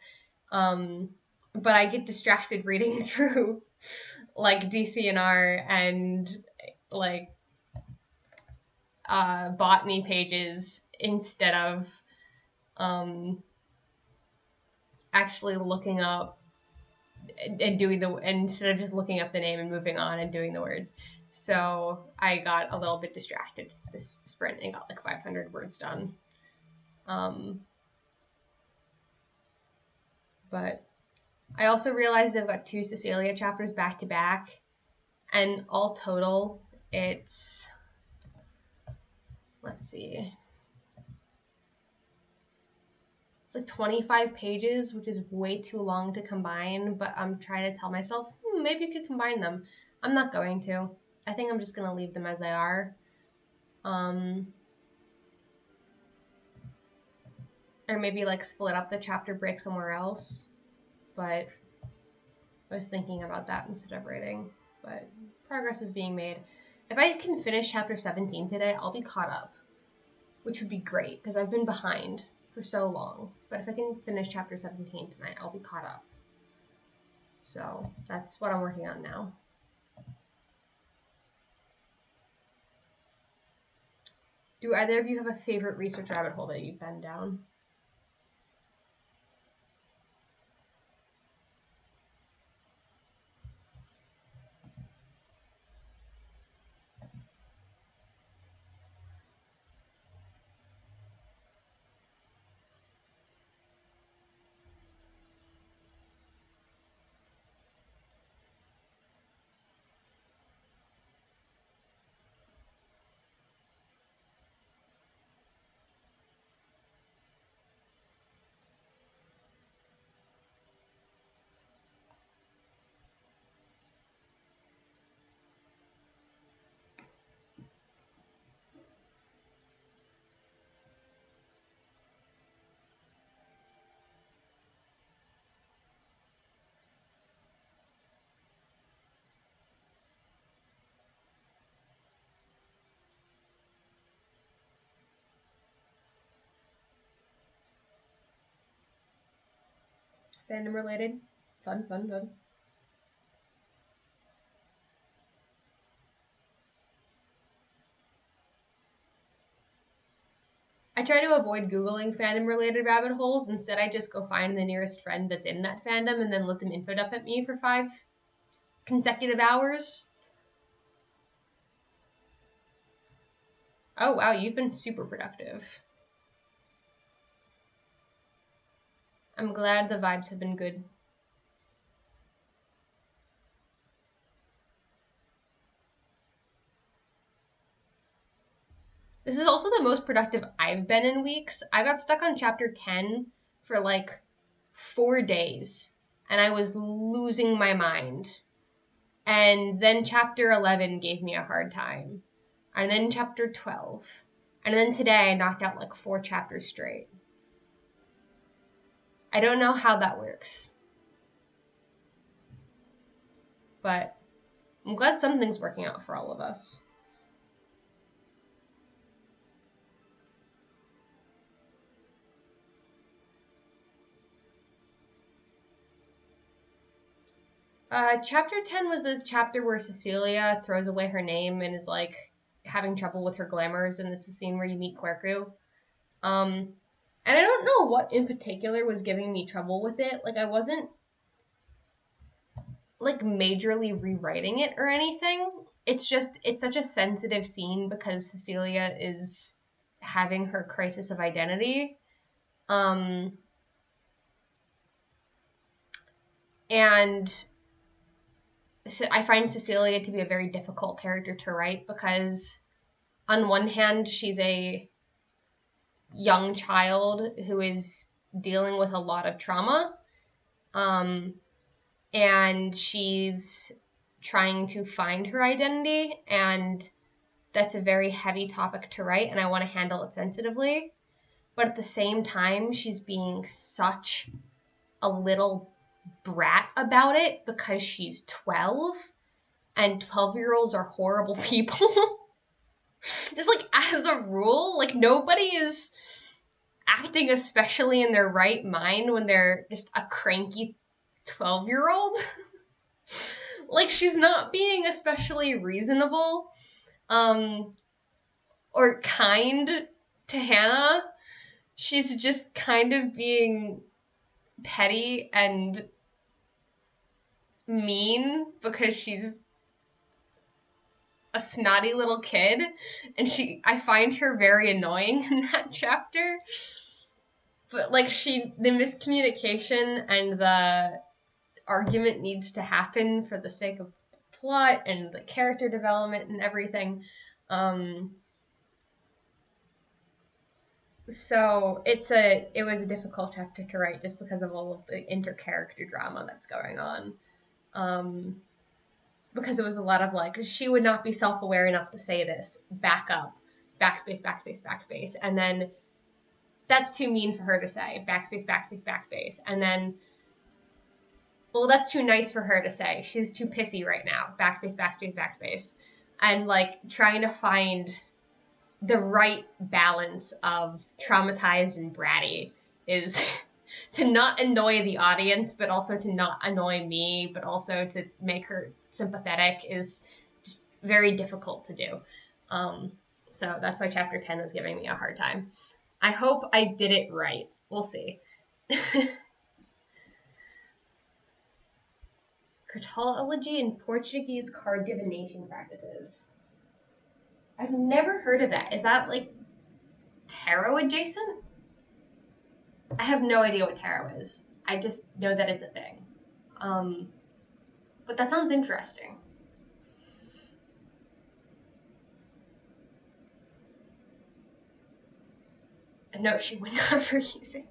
But I get distracted reading through like DCNR and like botany pages instead of actually looking up and doing instead of just looking up the name and moving on and doing the words. So I got a little bit distracted this sprint and got like 500 words done. But I also realized I've got 2 Cecilia chapters back to back, and all total it's, let's see, it's like 25 pages, which is way too long to combine, but I'm trying to tell myself, maybe you could combine them. I'm not going to. I think I'm just going to leave them as they are. Or maybe like split up the chapter break somewhere else. But I was thinking about that instead of writing. But progress is being made. If I can finish chapter 17 today, I'll be caught up, which would be great because I've been behind for so long. But if I can finish chapter 17 tonight, I'll be caught up. So that's what I'm working on now. Do either of you have a favorite research rabbit hole that you've been down? Fandom related. Fun, fun, fun. I try to avoid Googling fandom-related rabbit holes. Instead, I just go find the nearest friend that's in that fandom and then let them info dump at me for 5 consecutive hours. Oh, wow, you've been super productive. I'm glad the vibes have been good. This is also the most productive I've been in weeks. I got stuck on chapter 10 for like 4 days, and I was losing my mind. And then chapter 11 gave me a hard time. And then chapter 12. And then today I knocked out like 4 chapters straight. I don't know how that works. But I'm glad something's working out for all of us. Chapter 10 was the chapter where Cecilia throws away her name and is like having trouble with her glamours, and it's the scene where you meet Quercu. And I don't know what in particular was giving me trouble with it. Like, I wasn't like majorly rewriting it or anything. It's just, it's such a sensitive scene because Cecilia is having her crisis of identity. And so I find Cecilia to be a very difficult character to write because on one hand, she's a young child who is dealing with a lot of trauma. And she's trying to find her identity, and that's a very heavy topic to write, and I want to handle it sensitively. But at the same time, she's being such a little brat about it because she's 12, and 12-year-olds are horrible people. Just like as a rule, like nobody is acting especially in their right mind when they're just a cranky 12-year-old. Like, she's not being especially reasonable or kind to Hannah. She's just kind of being petty and mean because she's a snotty little kid, and I find her very annoying in that chapter. But like, the miscommunication and the argument needs to happen for the sake of plot and the character development and everything. So it was a difficult chapter to write just because of all of the inter-character drama that's going on. Because it was a lot of like, she would not be self-aware enough to say this, back up, backspace, backspace, backspace, and then that's too mean for her to say, backspace, backspace, backspace, and then, well, that's too nice for her to say, she's too pissy right now, backspace, backspace, backspace, and like trying to find the right balance of traumatized and bratty is to not annoy the audience, but also to not annoy me, but also to make her sympathetic is just very difficult to do. So that's why chapter 10 was giving me a hard time. I hope I did it right. We'll see. Cartology and Portuguese card divination practices. I've never heard of that. Is that like tarot adjacent? I have no idea what tarot is. I just know that it's a thing. But that sounds interesting. No, she would not use it.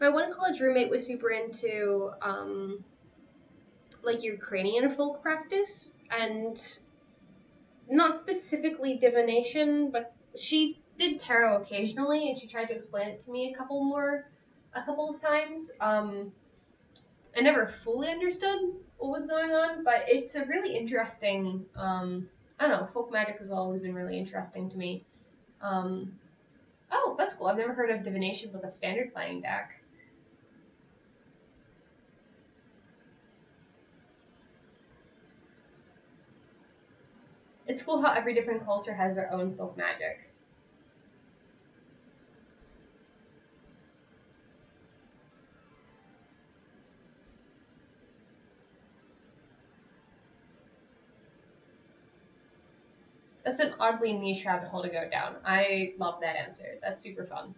My one college roommate was super into like Ukrainian folk practice, and not specifically divination, but she did tarot occasionally, and she tried to explain it to me a couple of times. I never fully understood what was going on, but it's a really interesting. I don't know. Folk magic has always been really interesting to me. Um, oh, that's cool. I've never heard of divination with a standard playing deck. It's cool how every different culture has their own folk magic. That's an oddly niche rabbit hole to go down. I love that answer. That's super fun.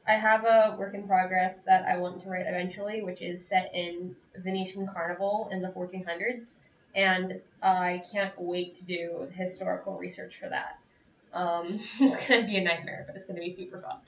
I have a work in progress that I want to write eventually, which is set in Venetian Carnival in the 1400s, and I can't wait to do historical research for that. It's gonna be a nightmare, but it's gonna be super fun.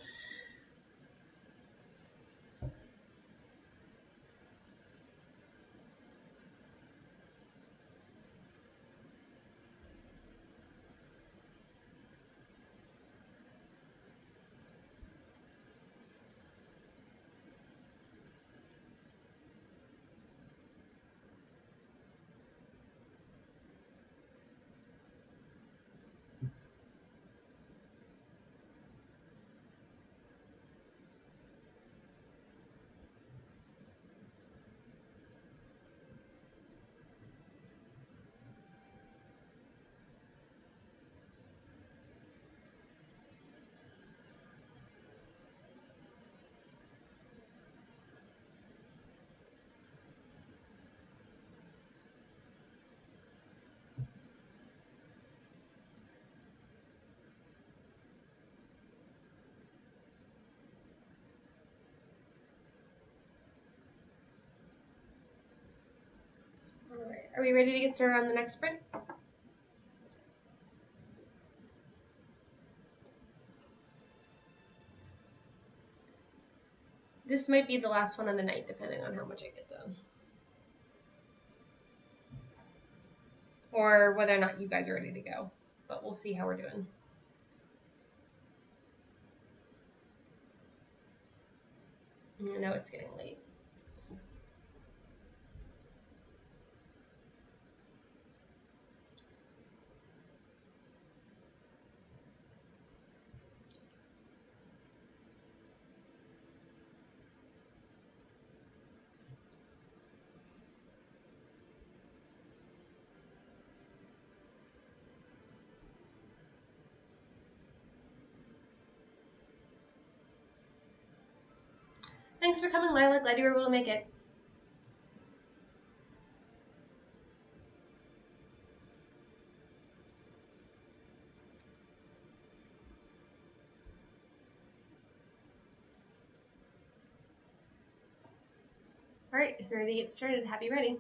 All right, are we ready to get started on the next sprint? This might be the last one of the night, depending on how much I get done. Or whether or not you guys are ready to go. But we'll see how we're doing. I know it's getting late. Thanks for coming, Lila. Glad you were able to make it. All right, if you're ready to get started, happy writing.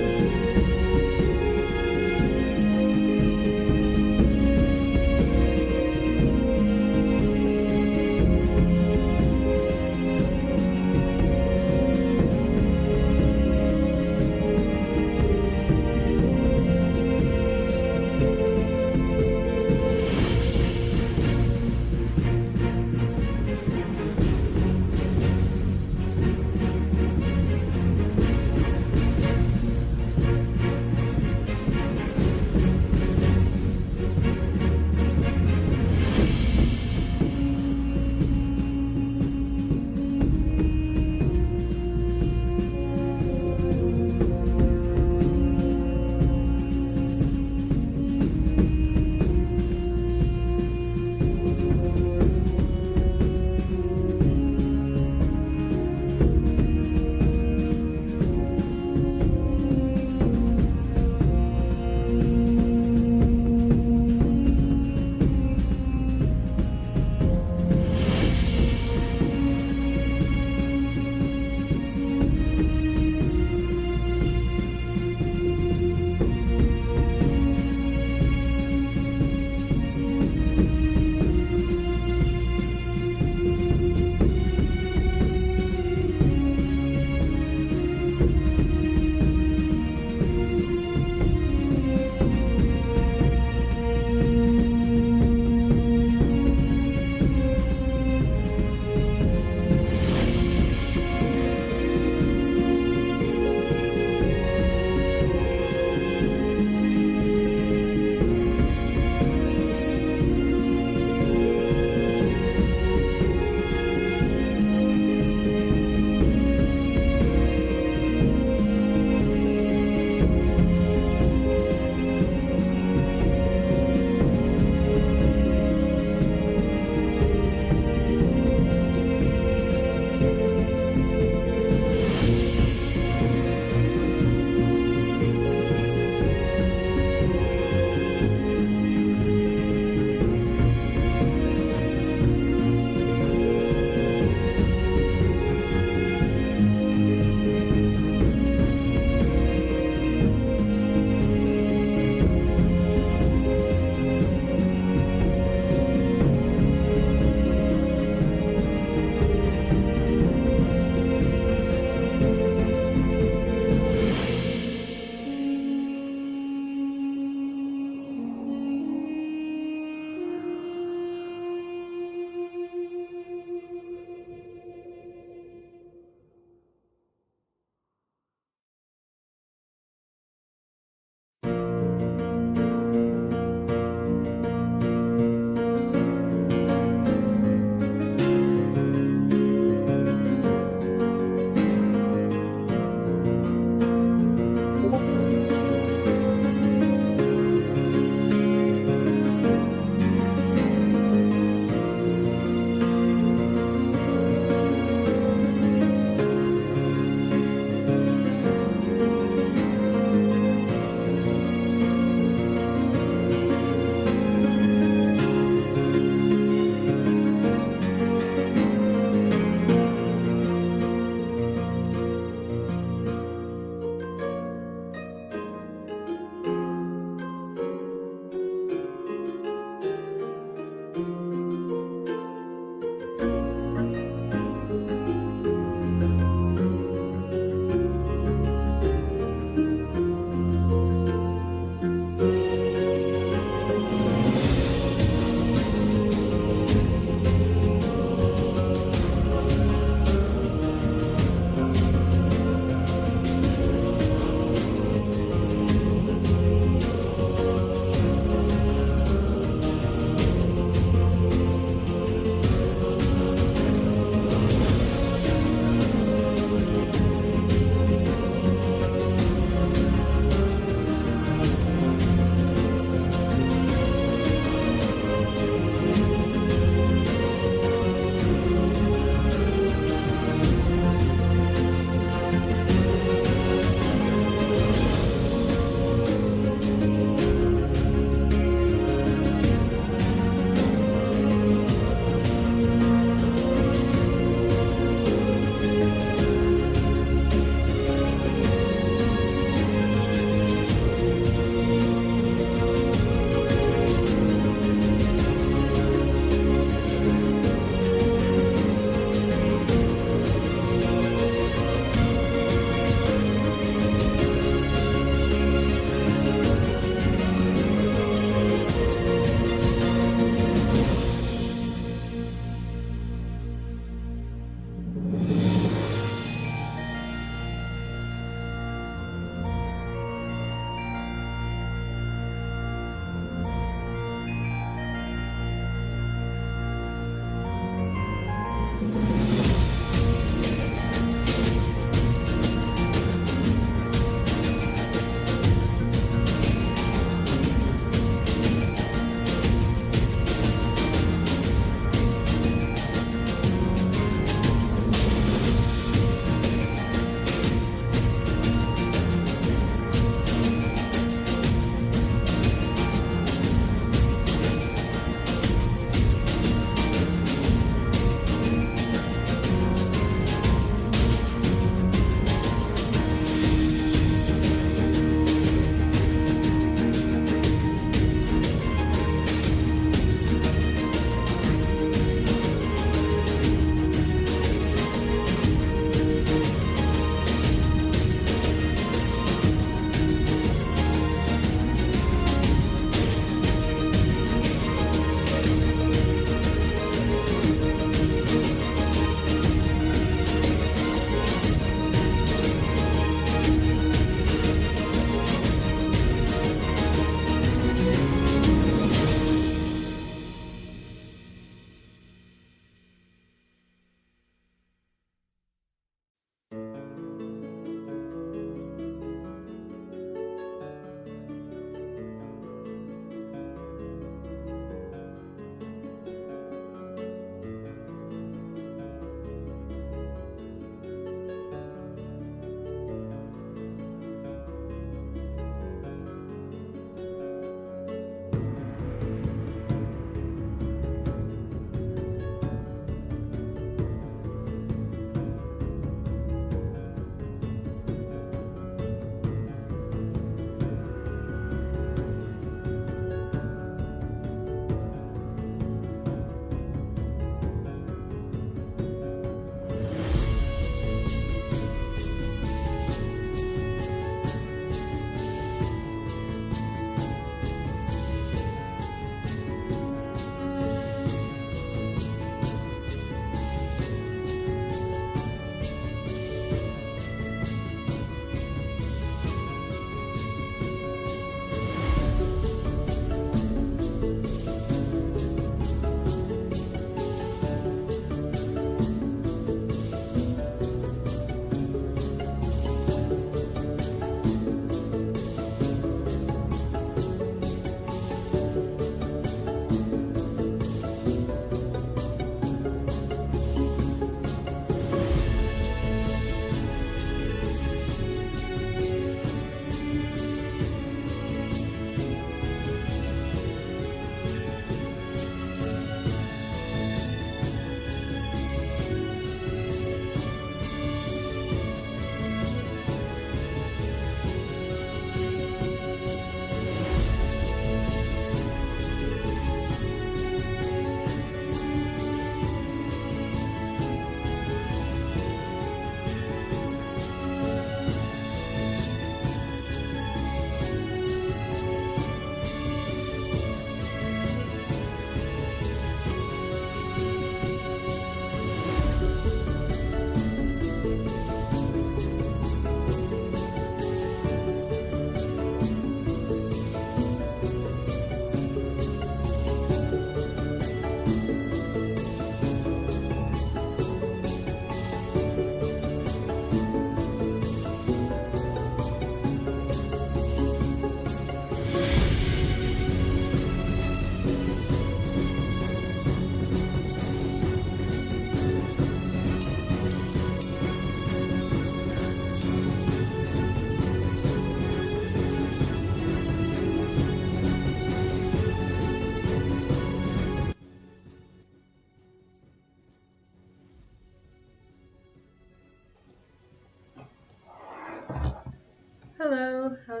Hello, how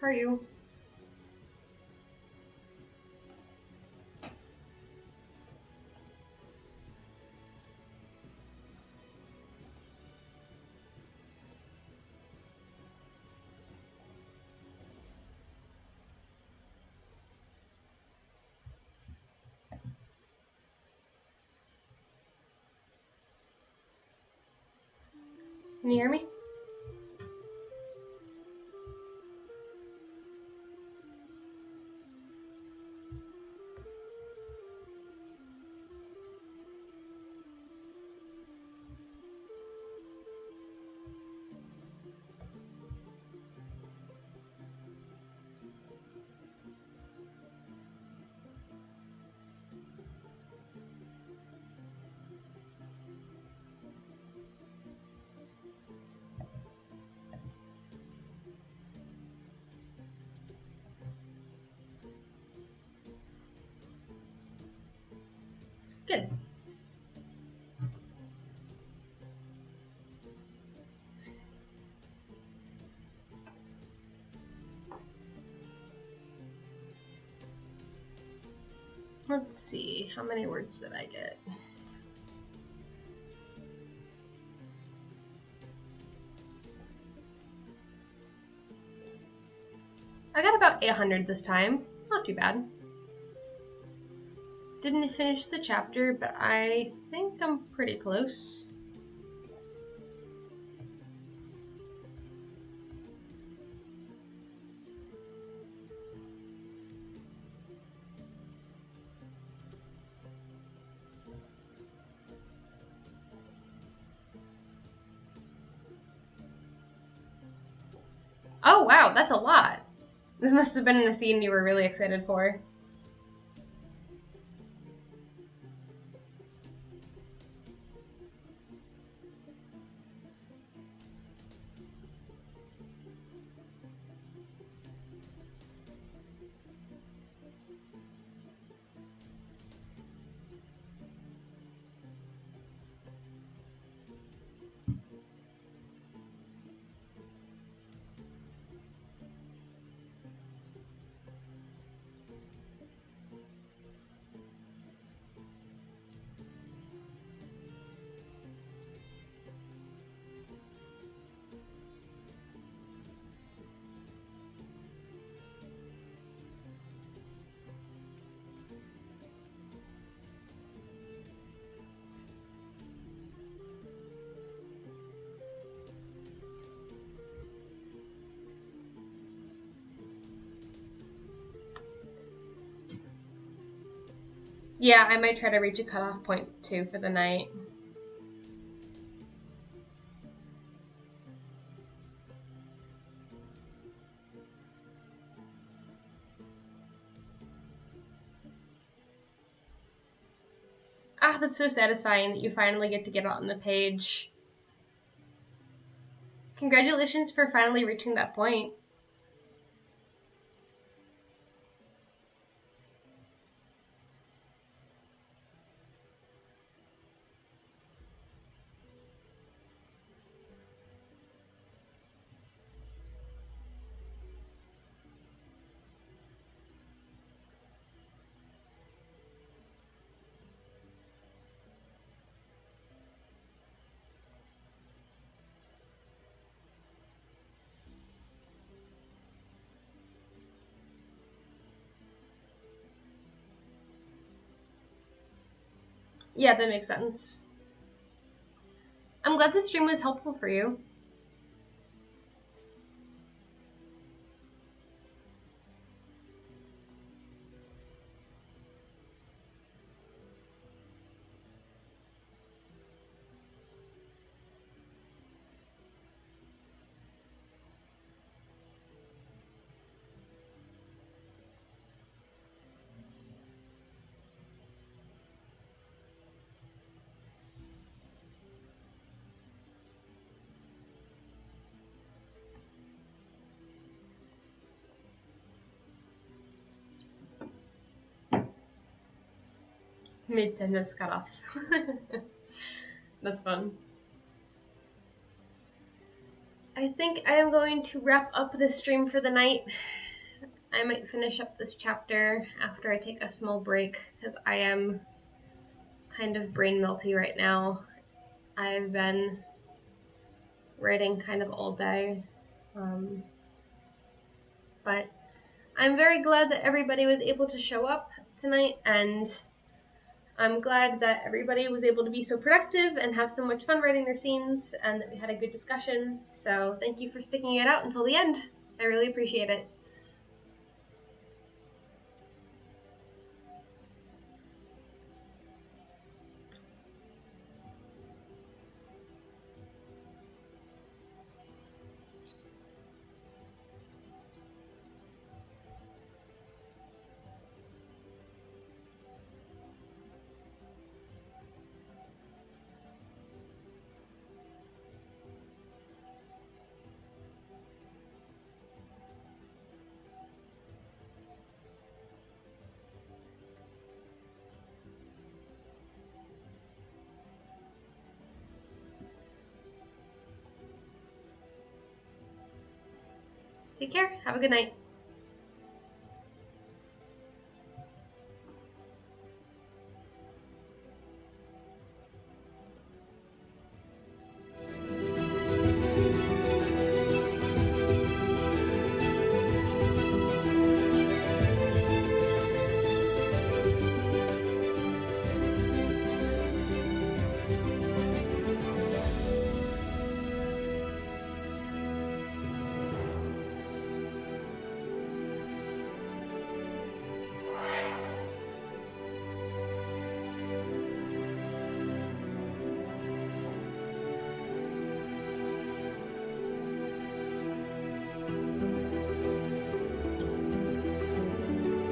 are you? Can you hear me? Good. Let's see, how many words did I get? I got about 800 this time. Not too bad. Didn't finish the chapter, but I think I'm pretty close. Oh wow, that's a lot. This must have been in a scene you were really excited for. Yeah, I might try to reach a cutoff point too for the night. Ah, that's so satisfying that you finally get to get on the page. Congratulations for finally reaching that point. Yeah, that makes sense. I'm glad the stream was helpful for you. Mid-sentence cutoff. That's fun. I think I am going to wrap up this stream for the night. I might finish up this chapter after I take a small break because I am kind of brain melty right now. I've been writing kind of all day. But I'm very glad that everybody was able to show up tonight, and I'm glad that everybody was able to be so productive and have so much fun writing their scenes, and that we had a good discussion. So thank you for sticking it out until the end. I really appreciate it. Take care. Have a good night.